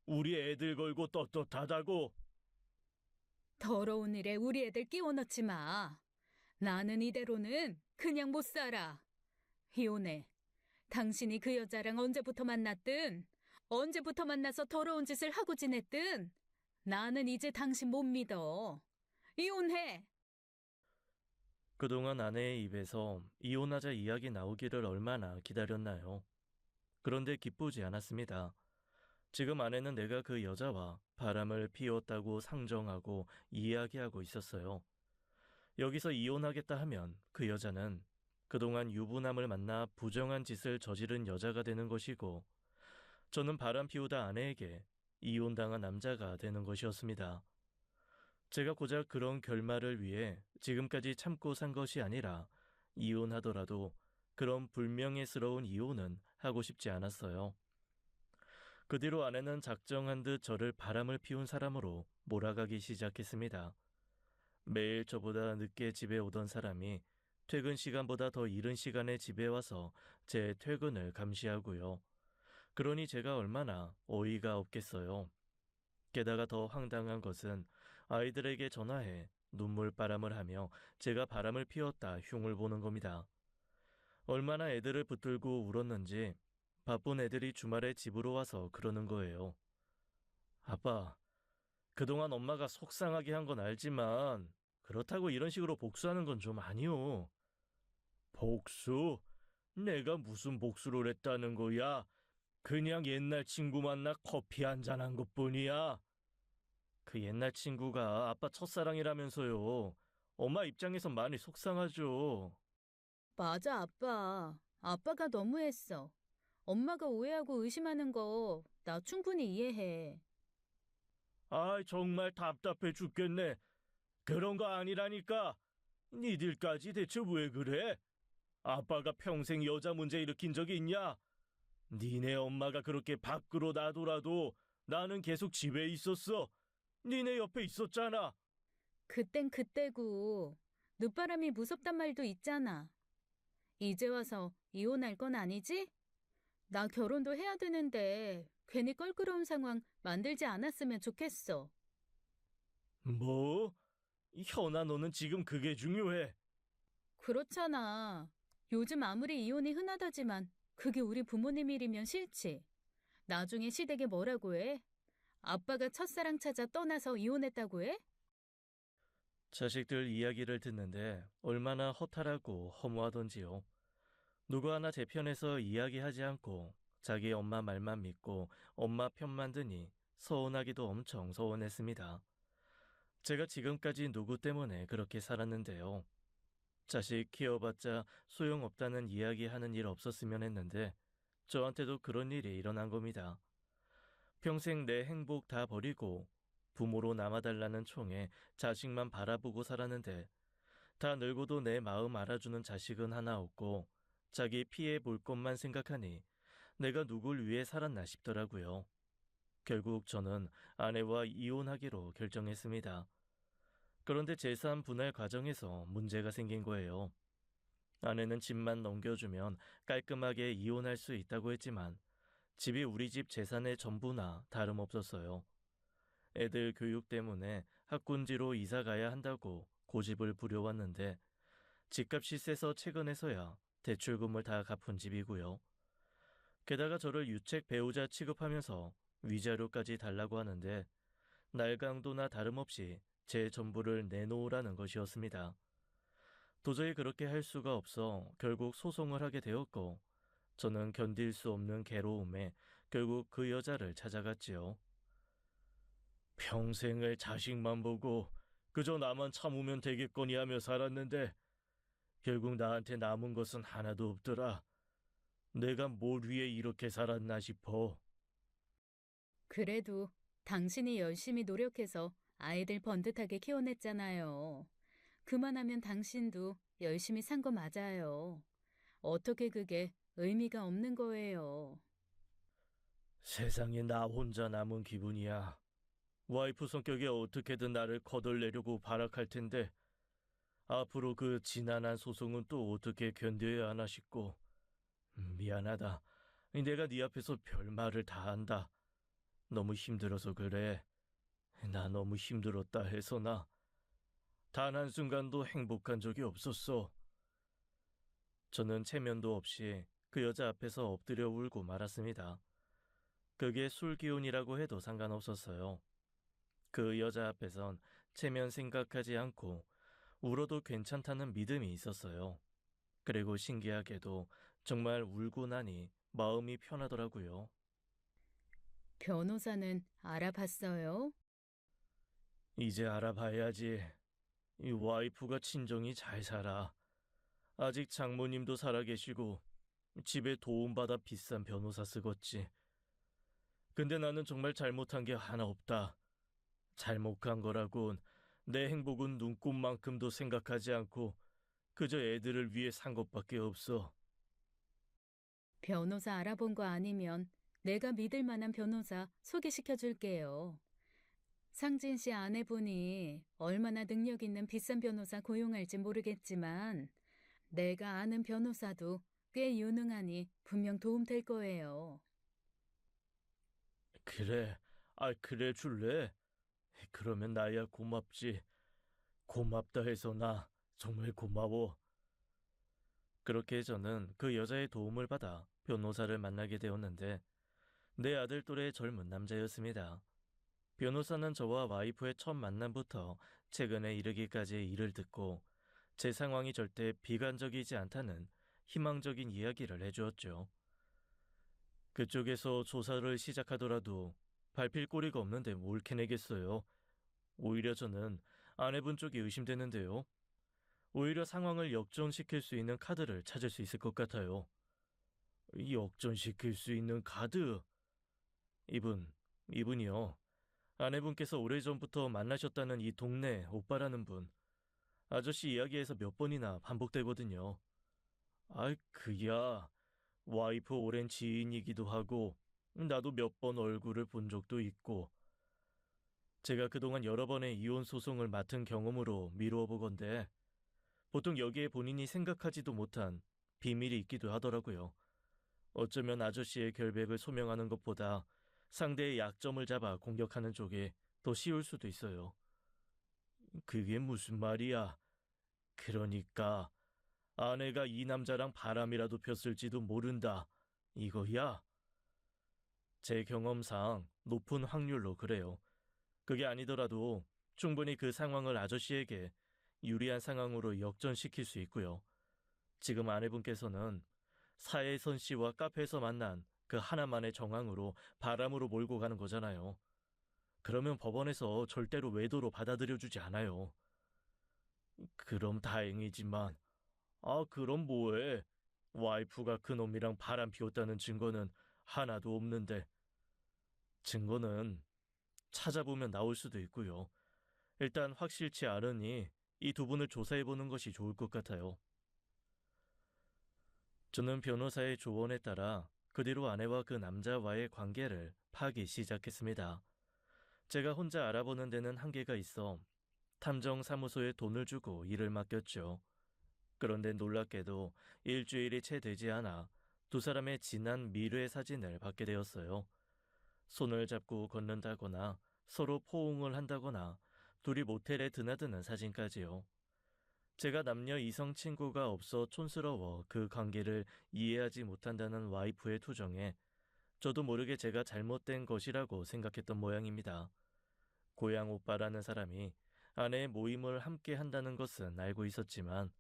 우리 애들 걸고 떳떳하다고. 더러운 일에 우리 애들 끼워 넣지 마. 나는 이대로는 그냥 못 살아. 이혼해. 당신이 그 여자랑 언제부터 만났든, 언제부터 만나서 더러운 짓을 하고 지냈든, 나는 이제 당신 못 믿어. 이혼해. 그동안 아내의 입에서 이혼하자 이야기 나오기를 얼마나 기다렸나요? 그런데 기쁘지 않았습니다. 지금 아내는 내가 그 여자와 바람을 피웠다고 상정하고 이야기하고 있었어요. 여기서 이혼하겠다 하면 그 여자는 그동안 유부남을 만나 부정한 짓을 저지른 여자가 되는 것이고, 저는 바람 피우다 아내에게 이혼당한 남자가 되는 것이었습니다. 제가 고작 그런 결말을 위해 지금까지 참고 산 것이 아니라 이혼하더라도 그런 불명예스러운 이혼은 하고 싶지 않았어요. 그 뒤로 아내는 작정한 듯 저를 바람을 피운 사람으로 몰아가기 시작했습니다. 매일 저보다 늦게 집에 오던 사람이 퇴근 시간보다 더 이른 시간에 집에 와서 제 퇴근을 감시하고요. 그러니 제가 얼마나 어이가 없겠어요. 게다가 더 황당한 것은 아이들에게 전화해 눈물바람을 하며 제가 바람을 피웠다 흉을 보는 겁니다. 얼마나 애들을 붙들고 울었는지 바쁜 애들이 주말에 집으로 와서 그러는 거예요. 아빠, 그동안 엄마가 속상하게 한 건 알지만 그렇다고 이런 식으로 복수하는 건 좀 아니오. 복수? 내가 무슨 복수를 했다는 거야? 그냥 옛날 친구 만나 커피 한잔 한 것뿐이야. 그 옛날 친구가 아빠 첫사랑이라면서요. 엄마 입장에선 많이 속상하죠. 맞아, 아빠. 아빠가 너무했어. 엄마가 오해하고 의심하는 거 나 충분히 이해해. 아이, 정말 답답해 죽겠네. 그런 거 아니라니까. 니들까지 대체 왜 그래? 아빠가 평생 여자 문제 일으킨 적이 있냐? 니네 엄마가 그렇게 밖으로 나더라도 나는 계속 집에 있었어. 니네 옆에 있었잖아. 그땐 그때고 늦바람이 무섭단 말도 있잖아. 이제 와서 이혼할 건 아니지? 나 결혼도 해야 되는데 괜히 껄끄러운 상황 만들지 않았으면 좋겠어. 뭐? 현아, 너는 지금 그게 중요해. 그렇잖아. 요즘 아무리 이혼이 흔하다지만 그게 우리 부모님 일이면 싫지. 나중에 시댁에 뭐라고 해? 아빠가 첫사랑 찾아 떠나서 이혼했다고 해? 자식들 이야기를 듣는데 얼마나 허탈하고 허무하던지요. 누구 하나 제 편에서 이야기하지 않고 자기 엄마 말만 믿고 엄마 편만 드니 서운하기도 엄청 서운했습니다. 제가 지금까지 누구 때문에 그렇게 살았는데요. 자식 키워봤자 소용없다는 이야기하는 일 없었으면 했는데 저한테도 그런 일이 일어난 겁니다. 평생 내 행복 다 버리고 부모로 남아달라는 총에 자식만 바라보고 살았는데 다 늙어도 내 마음 알아주는 자식은 하나 없고 자기 피해 볼 것만 생각하니 내가 누굴 위해 살았나 싶더라고요. 결국 저는 아내와 이혼하기로 결정했습니다. 그런데 재산 분할 과정에서 문제가 생긴 거예요. 아내는 집만 넘겨주면 깔끔하게 이혼할 수 있다고 했지만 집이 우리 집 재산의 전부나 다름없었어요. 애들 교육 때문에 학군지로 이사 가야 한다고 고집을 부려왔는데 집값이 세서 최근에서야 대출금을 다 갚은 집이고요. 게다가 저를 유책 배우자 취급하면서 위자료까지 달라고 하는데 날강도나 다름없이 제 전부를 내놓으라는 것이었습니다. 도저히 그렇게 할 수가 없어 결국 소송을 하게 되었고 저는 견딜 수 없는 괴로움에 결국 그 여자를 찾아갔지요. 평생을 자식만 보고 그저 나만 참으면 되겠거니 하며 살았는데 결국 나한테 남은 것은 하나도 없더라. 내가 뭘 위해 이렇게 살았나 싶어. 그래도 당신이 열심히 노력해서 아이들 번듯하게 키워냈잖아요. 그만하면 당신도 열심히 산 거 맞아요. 어떻게 그게 의미가 없는 거예요. 세상에 나 혼자 남은 기분이야. 와이프 성격에 어떻게든 나를 거덜내려고 발악할 텐데 앞으로 그 지난한 소송은 또 어떻게 견뎌야 하나 싶고 미안하다. 내가 네 앞에서 별말을 다 한다. 너무 힘들어서 그래. 나 너무 힘들었다 해서 나 단 한순간도 행복한 적이 없었어. 저는 체면도 없이 그 여자 앞에서 엎드려 울고 말았습니다. 그게 술 기운이라고 해도 상관없었어요. 그 여자 앞에선 체면 생각하지 않고 울어도 괜찮다는 믿음이 있었어요. 그리고 신기하게도 정말 울고 나니 마음이 편하더라고요. 변호사는 알아봤어요? 이제 알아봐야지. 이 와이프가 친정이 잘 살아. 아직 장모님도 살아계시고 집에 도움받아 비싼 변호사 쓰겄지. 근데 나는 정말 잘못한 게 하나 없다. 잘못한 거라곤 내 행복은 눈꼽만큼도 생각하지 않고 그저 애들을 위해 산 것밖에 없어. 변호사 알아본 거 아니면 내가 믿을 만한 변호사 소개시켜 줄게요. 상진 씨 아내분이 얼마나 능력 있는 비싼 변호사 고용할지 모르겠지만 내가 아는 변호사도 꽤 유능하니 분명 도움 될 거예요. 그래, 그래 줄래? 그러면 나야 고맙지. 고맙다 해서 나 정말 고마워. 그렇게 저는 그 여자의 도움을 받아 변호사를 만나게 되었는데 내 아들 또래의 젊은 남자였습니다. 변호사는 저와 와이프의 첫 만남부터 최근에 이르기까지의 일을 듣고 제 상황이 절대 비관적이지 않다는 희망적인 이야기를 해주었죠. 그쪽에서 조사를 시작하더라도 밟힐 꼬리가 없는데 뭘 캐내겠어요. 오히려 저는 아내분 쪽이 의심되는데요. 오히려 상황을 역전시킬 수 있는 카드를 찾을 수 있을 것 같아요. 역전시킬 수 있는 카드? 이분이요. 아내분께서 오래전부터 만나셨다는 이 동네 오빠라는 분. 아저씨 이야기에서 몇 번이나 반복되거든요. 아이, 그야. 와이프 오랜 지인이기도 하고, 나도 몇 번 얼굴을 본 적도 있고, 제가 그동안 여러 번의 이혼 소송을 맡은 경험으로 미루어 보건대, 보통 여기에 본인이 생각하지도 못한 비밀이 있기도 하더라고요. 어쩌면 아저씨의 결백을 소명하는 것보다 상대의 약점을 잡아 공격하는 쪽이 더 쉬울 수도 있어요. 그게 무슨 말이야? 그러니까 아내가 이 남자랑 바람이라도 폈을지도 모른다. 이거야? 제 경험상 높은 확률로 그래요. 그게 아니더라도 충분히 그 상황을 아저씨에게 유리한 상황으로 역전시킬 수 있고요. 지금 아내분께서는 사혜선 씨와 카페에서 만난 그 하나만의 정황으로 바람으로 몰고 가는 거잖아요. 그러면 법원에서 절대로 외도로 받아들여주지 않아요. 그럼 다행이지만, 그럼 뭐해? 와이프가 그놈이랑 바람 피웠다는 증거는 하나도 없는데. 증거는 찾아보면 나올 수도 있고요. 일단 확실치 않으니 이 두 분을 조사해보는 것이 좋을 것 같아요. 저는 변호사의 조언에 따라 그 뒤로 아내와 그 남자와의 관계를 파기 시작했습니다. 제가 혼자 알아보는 데는 한계가 있어 탐정사무소에 돈을 주고 일을 맡겼죠. 그런데 놀랍게도 일주일이 채 되지 않아 두 사람의 진한 미래 사진을 받게 되었어요. 손을 잡고 걷는다거나 서로 포옹을 한다거나 둘이 모텔에 드나드는 사진까지요. 제가 남녀 이성 친구가 없어 촌스러워 그 관계를 이해하지 못한다는 와이프의 투정에 저도 모르게 제가 잘못된 것이라고 생각했던 모양입니다. 고향 오빠라는 사람이 아내의 모임을 함께 한다는 것은 알고 있었지만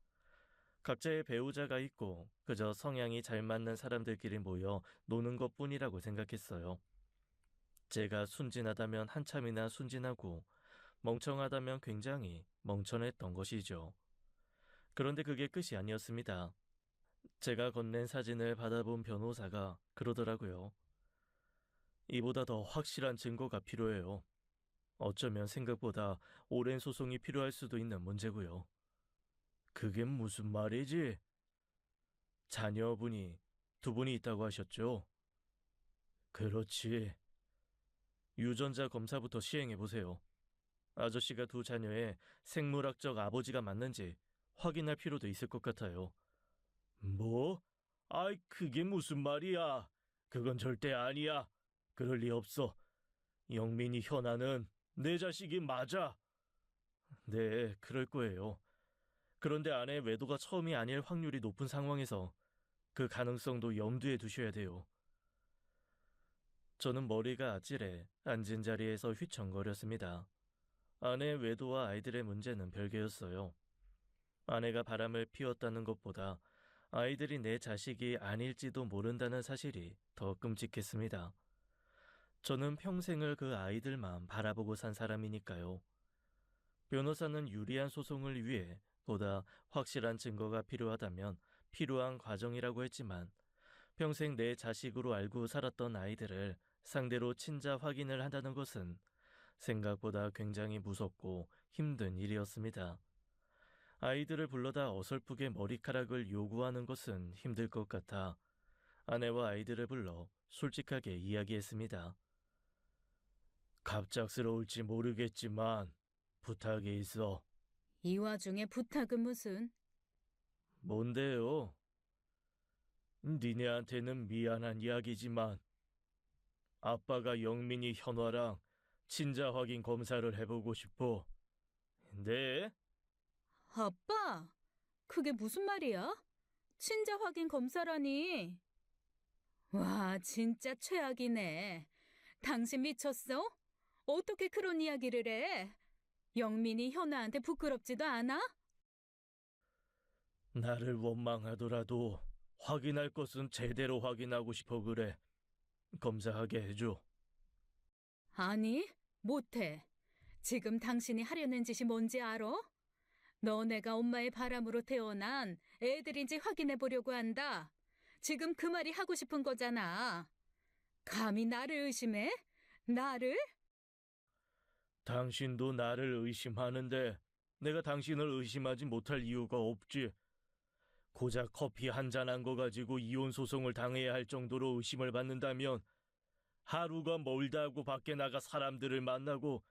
각자의 배우자가 있고 그저 성향이 잘 맞는 사람들끼리 모여 노는 것뿐이라고 생각했어요. 제가 순진하다면 한참이나 순진하고 멍청하다면 굉장히 멍청했던 것이죠. 그런데 그게 끝이 아니었습니다. 제가 건넨 사진을 받아본 변호사가 그러더라고요. 이보다 더 확실한 증거가 필요해요. 어쩌면 생각보다 오랜 소송이 필요할 수도 있는 문제고요. 그게 무슨 말이지? 자녀분이 두 분이 있다고 하셨죠? 그렇지. 유전자 검사부터 시행해보세요. 아저씨가 두 자녀의 생물학적 아버지가 맞는지 확인할 필요도 있을 것 같아요. 뭐? 아이, 그게 무슨 말이야? 그건 절대 아니야. 그럴 리 없어. 영민이 현아는 내 자식이 맞아. 네, 그럴 거예요. 그런데 아내의 외도가 처음이 아닐 확률이 높은 상황에서 그 가능성도 염두에 두셔야 돼요. 저는 머리가 아찔해 앉은 자리에서 휘청거렸습니다. 아내의 외도와 아이들의 문제는 별개였어요. 아내가 바람을 피웠다는 것보다 아이들이 내 자식이 아닐지도 모른다는 사실이 더 끔찍했습니다. 저는 평생을 그 아이들만 바라보고 산 사람이니까요. 변호사는 유리한 소송을 위해 보다 확실한 증거가 필요하다면 필요한 과정이라고 했지만 평생 내 자식으로 알고 살았던 아이들을 상대로 친자 확인을 한다는 것은 생각보다 굉장히 무섭고 힘든 일이었습니다. 아이들을 불러다 어설프게 머리카락을 요구하는 것은 힘들 것 같아 아내와 아이들을 불러 솔직하게 이야기했습니다. 갑작스러울지 모르겠지만 부탁이 있어. 이 와중에 부탁은 무슨? 뭔데요? 니네한테는 미안한 이야기지만 아빠가 영민이 현화랑 친자 확인 검사를 해보고 싶어. 네? 아빠, 그게 무슨 말이야? 친자 확인 검사라니. 와, 진짜 최악이네. 당신 미쳤어? 어떻게 그런 이야기를 해? 영민이 현아한테 부끄럽지도 않아? 나를 원망하더라도 확인할 것은 제대로 확인하고 싶어 그래. 검사하게 해줘. 아니, 못해. 지금 당신이 하려는 짓이 뭔지 알아? 너네가 엄마의 바람으로 태어난 애들인지 확인해 보려고 한다. 지금 그 말이 하고 싶은 거잖아. 감히 나를 의심해? 나를? 당신도 나를 의심하는데 내가 당신을 의심하지 못할 이유가 없지. 고작 커피 한 잔 한 거 가지고 이혼 소송을 당해야 할 정도로 의심을 받는다면 하루가 멀다 하고 밖에 나가 사람들을 만나고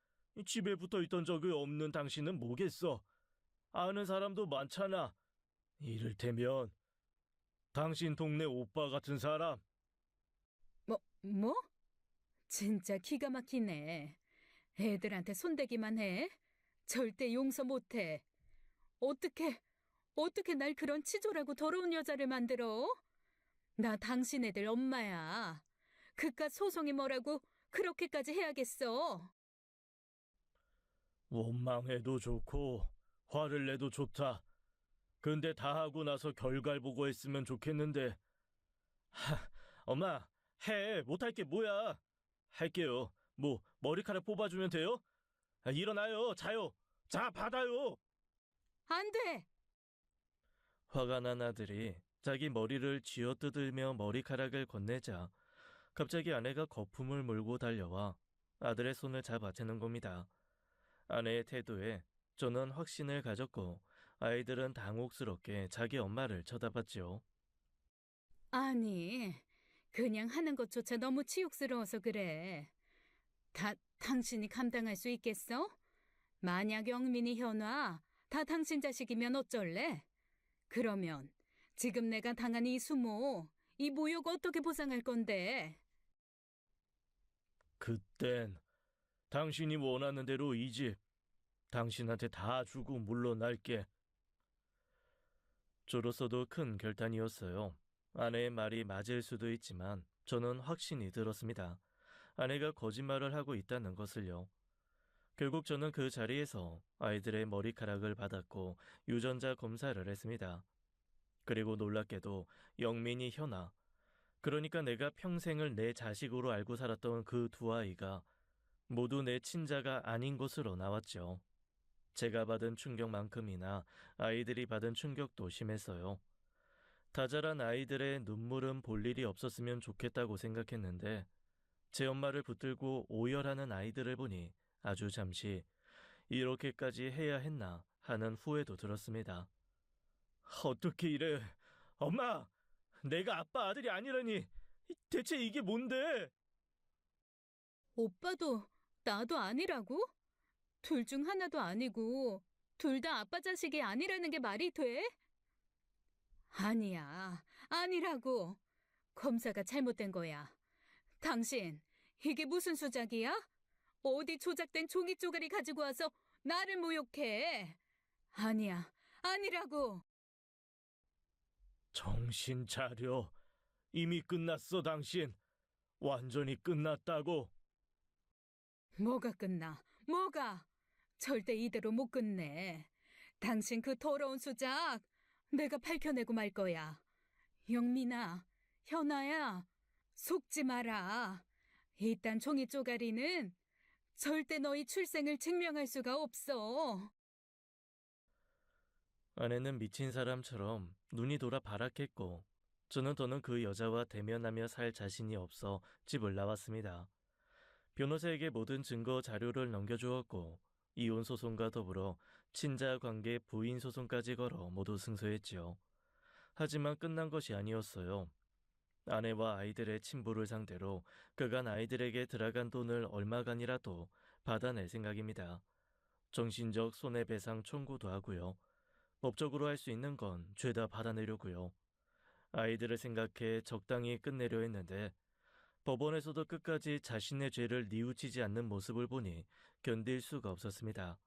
집에 붙어 있던 적이 없는 당신은 뭐겠어? 아는 사람도 많잖아. 이를테면 당신 동네 오빠 같은 사람. 뭐? 진짜 기가 막히네. 애들한테 손대기만 해? 절대 용서 못해. 어떻게 날 그런 치졸하고 더러운 여자를 만들어? 나 당신 애들 엄마야. 그깟 소송이 뭐라고 그렇게까지 해야겠어? 원망해도 좋고 화를 내도 좋다. 근데 다 하고 나서 결과를 보고 했으면 좋겠는데. 엄마, 해. 못할 게 뭐야. 할게요. 뭐 머리카락 뽑아주면 돼요? 일어나요. 자요. 자, 받아요. 안 돼! 화가 난 아들이 자기 머리를 쥐어뜯으며 머리카락을 건네자 갑자기 아내가 거품을 물고 달려와 아들의 손을 잡아채는 겁니다. 아내의 태도에 저는 확신을 가졌고 아이들은 당혹스럽게 자기 엄마를 쳐다봤지요. 아니, 그냥 하는 것조차 너무 치욕스러워서 그래. 당신이 감당할 수 있겠어? 만약 영민이 현아 다 당신 자식이면 어쩔래? 그러면 지금 내가 당한 이 수모, 이 모욕 어떻게 보상할 건데? 그땐 당신이 원하는 대로 이 집 당신한테 다 주고 물러날게. 저로서도 큰 결단이었어요. 아내의 말이 맞을 수도 있지만 저는 확신이 들었습니다. 아내가 거짓말을 하고 있다는 것을요. 결국 저는 그 자리에서 아이들의 머리카락을 받았고 유전자 검사를 했습니다. 그리고 놀랍게도 영민이 현아, 그러니까 내가 평생을 내 자식으로 알고 살았던 그 두 아이가 모두 내 친자가 아닌 것으로 나왔죠. 제가 받은 충격만큼이나 아이들이 받은 충격도 심했어요. 다 자란 아이들의 눈물은 볼 일이 없었으면 좋겠다고 생각했는데 제 엄마를 붙들고 오열하는 아이들을 보니 아주 잠시 이렇게까지 해야 했나 하는 후회도 들었습니다. 어떻게 이래? 엄마! 내가 아빠 아들이 아니라니! 대체 이게 뭔데? 오빠도 나도 아니라고? 둘 중 하나도 아니고 둘 다 아빠 자식이 아니라는 게 말이 돼? 아니야, 아니라고. 검사가 잘못된 거야. 당신, 이게 무슨 수작이야? 어디 조작된 종이 쪼가리 가지고 와서 나를 모욕해. 아니야, 아니라고. 정신 차려. 이미 끝났어, 당신. 완전히 끝났다고. 뭐가 끝나? 뭐가? 절대 이대로 못 끝내. 당신 그 더러운 수작 내가 밝혀내고 말 거야. 영민아, 현아야, 속지 마라. 이딴 종이 쪼가리는 절대 너희 출생을 증명할 수가 없어. 아내는 미친 사람처럼 눈이 돌아 발악했고 저는 더는 그 여자와 대면하며 살 자신이 없어 집을 나왔습니다. 변호사에게 모든 증거 자료를 넘겨주었고 이혼 소송과 더불어 친자 관계 부인 소송까지 걸어 모두 승소했지요. 하지만 끝난 것이 아니었어요. 아내와 아이들의 친부를 상대로 그간 아이들에게 들어간 돈을 얼마간이라도 받아낼 생각입니다. 정신적 손해배상 청구도 하고요. 법적으로 할 수 있는 건 죄다 받아내려고요. 아이들을 생각해 적당히 끝내려 했는데 법원에서도 끝까지 자신의 죄를 뉘우치지 않는 모습을 보니 견딜 수가 없었습니다.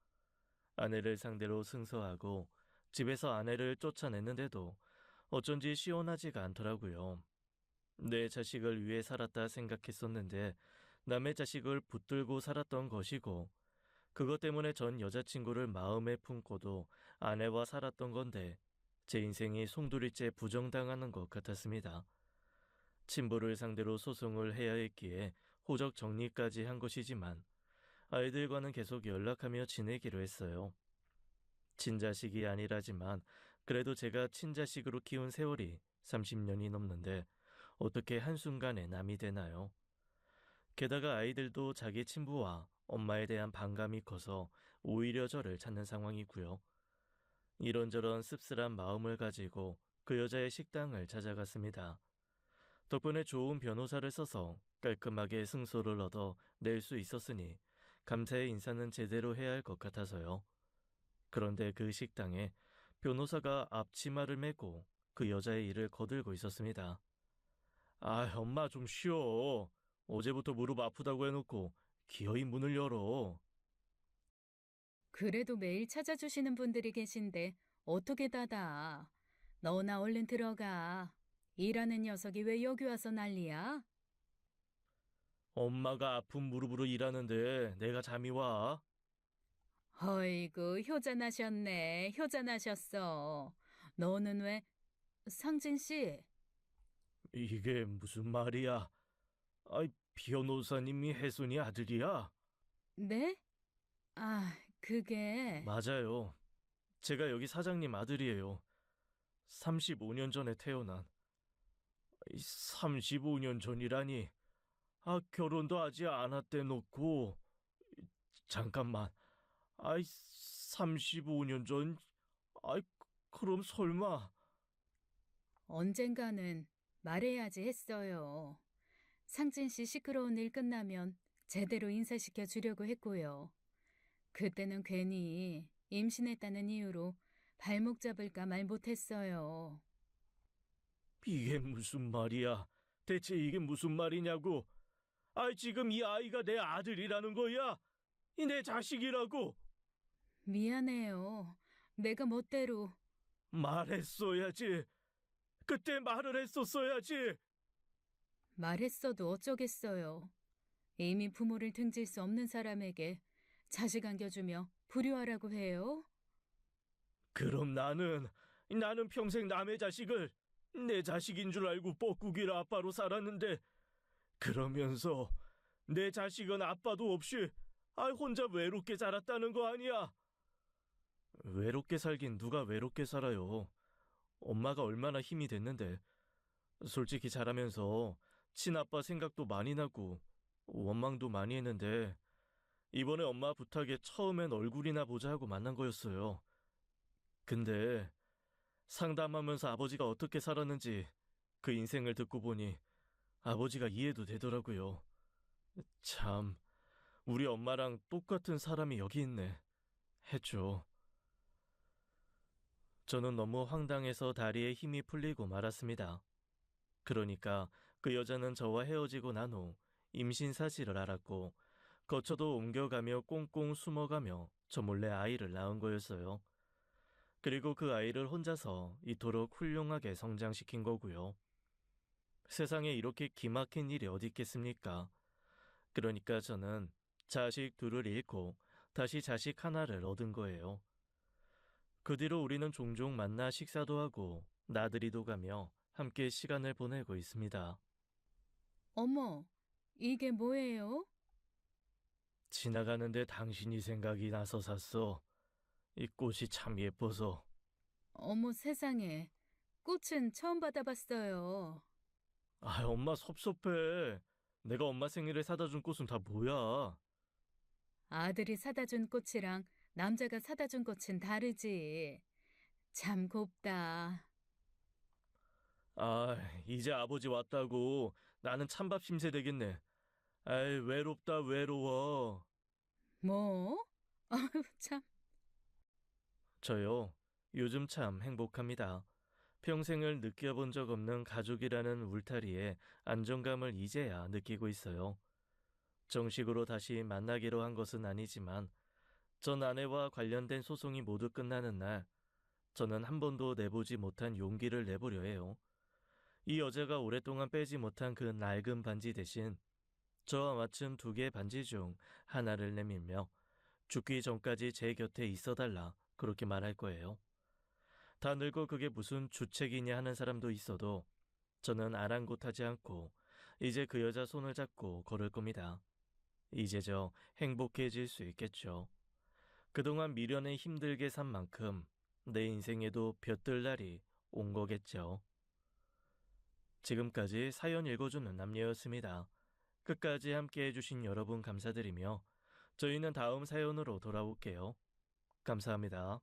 아내를 상대로 승소하고 집에서 아내를 쫓아냈는데도 어쩐지 시원하지가 않더라고요. 내 자식을 위해 살았다 생각했었는데 남의 자식을 붙들고 살았던 것이고 그것 때문에 전 여자친구를 마음에 품고도 아내와 살았던 건데 제 인생이 송두리째 부정당하는 것 같았습니다. 친부를 상대로 소송을 해야 했기에 호적 정리까지 한 것이지만 아이들과는 계속 연락하며 지내기로 했어요. 친자식이 아니라지만 그래도 제가 친자식으로 키운 세월이 30년이 넘는데 어떻게 한순간에 남이 되나요? 게다가 아이들도 자기 친부와 엄마에 대한 반감이 커서 오히려 저를 찾는 상황이고요. 이런저런 씁쓸한 마음을 가지고 그 여자의 식당을 찾아갔습니다. 덕분에 좋은 변호사를 써서 깔끔하게 승소를 얻어 낼 수 있었으니 감사의 인사는 제대로 해야 할 것 같아서요. 그런데 그 식당에 변호사가 앞치마를 메고 그 여자의 일을 거들고 있었습니다. 아, 엄마 좀 쉬어. 어제부터 무릎 아프다고 해놓고 기어이 문을 열어. 그래도 매일 찾아주시는 분들이 계신데 어떻게 닫아? 너나 얼른 들어가. 일하는 녀석이 왜 여기 와서 난리야? 엄마가 아픈 무릎으로 일하는데 내가 잠이 와. 어이구, 효자나셨네. 효자나셨어. 너는 왜, 상진 씨, 이게 무슨 말이야? 아이, 변호사님이 혜순이 아들이야? 네? 아, 그게, 맞아요. 제가 여기 사장님 아들이에요. 35년 전에 태어난. 35년 전이라니. 아, 결혼도 아직 안 했대 놓고. 잠깐만. 아이, 35년 전? 아이, 그럼 설마. 언젠가는 말해야지 했어요. 상진 씨 시끄러운 일 끝나면 제대로 인사시켜 주려고 했고요. 그때는 괜히 임신했다는 이유로 발목 잡을까 말 못했어요. 이게 무슨 말이야? 대체 이게 무슨 말이냐고? 아이, 지금 이 아이가 내 아들이라는 거야? 이 내 자식이라고? 미안해요. 내가 멋대로. 말했어야지. 그때 말을 했었어야지. 말했어도 어쩌겠어요. 이미 부모를 등질 수 없는 사람에게 자식 안겨주며 불효하라고 해요? 그럼 나는 평생 남의 자식을 내 자식인 줄 알고 뻐꾸기를 아빠로 살았는데, 그러면서 내 자식은 아빠도 없이 혼자 외롭게 자랐다는 거 아니야? 외롭게 살긴 누가 외롭게 살아요. 엄마가 얼마나 힘이 됐는데. 솔직히 잘하면서 친아빠 생각도 많이 나고 원망도 많이 했는데, 이번에 엄마 부탁에 처음엔 얼굴이나 보자 하고 만난 거였어요. 근데 상담하면서 아버지가 어떻게 살았는지 그 인생을 듣고 보니 아버지가 이해도 되더라고요. 참, 우리 엄마랑 똑같은 사람이 여기 있네 했죠. 저는 너무 황당해서 다리에 힘이 풀리고 말았습니다. 그러니까 그 여자는 저와 헤어지고 난 후 임신 사실을 알았고, 거처도 옮겨가며 꽁꽁 숨어가며 저 몰래 아이를 낳은 거였어요. 그리고 그 아이를 혼자서 이토록 훌륭하게 성장시킨 거고요. 세상에 이렇게 기막힌 일이 어디 있겠습니까? 그러니까 저는 자식 둘을 잃고 다시 자식 하나를 얻은 거예요. 그 뒤로 우리는 종종 만나 식사도 하고 나들이도 가며 함께 시간을 보내고 있습니다. 어머, 이게 뭐예요? 지나가는데 당신이 생각이 나서 샀어. 이 꽃이 참 예뻐서. 어머 세상에, 꽃은 처음 받아봤어요. 아, 엄마 섭섭해. 내가 엄마 생일에 사다 준 꽃은 다 뭐야? 아들이 사다 준 꽃이랑 남자가 사다 준 꽃은 다르지. 참 곱다. 아, 이제 아버지 왔다고 나는 찬밥 심세 되겠네. 아이, 외롭다 외로워. 뭐? 아유, 참. 저요, 요즘 참 행복합니다. 평생을 느껴본 적 없는 가족이라는 울타리에 안정감을 이제야 느끼고 있어요. 정식으로 다시 만나기로 한 것은 아니지만 전 아내와 관련된 소송이 모두 끝나는 날, 저는 한 번도 내보지 못한 용기를 내보려 해요. 이 여자가 오랫동안 빼지 못한 그 낡은 반지 대신 저와 맞춘 2개 반지 중 하나를 내밀며 죽기 전까지 제 곁에 있어달라 그렇게 말할 거예요. 다 늙어 그게 무슨 주책이냐 하는 사람도 있어도 저는 아랑곳하지 않고 이제 그 여자 손을 잡고 걸을 겁니다. 이제 저 행복해질 수 있겠죠. 그동안 미련에 힘들게 산 만큼 내 인생에도 볕들 날이 온 거겠죠. 지금까지 사연 읽어주는 남녀였습니다. 끝까지 함께 해주신 여러분 감사드리며 저희는 다음 사연으로 돌아올게요. 감사합니다.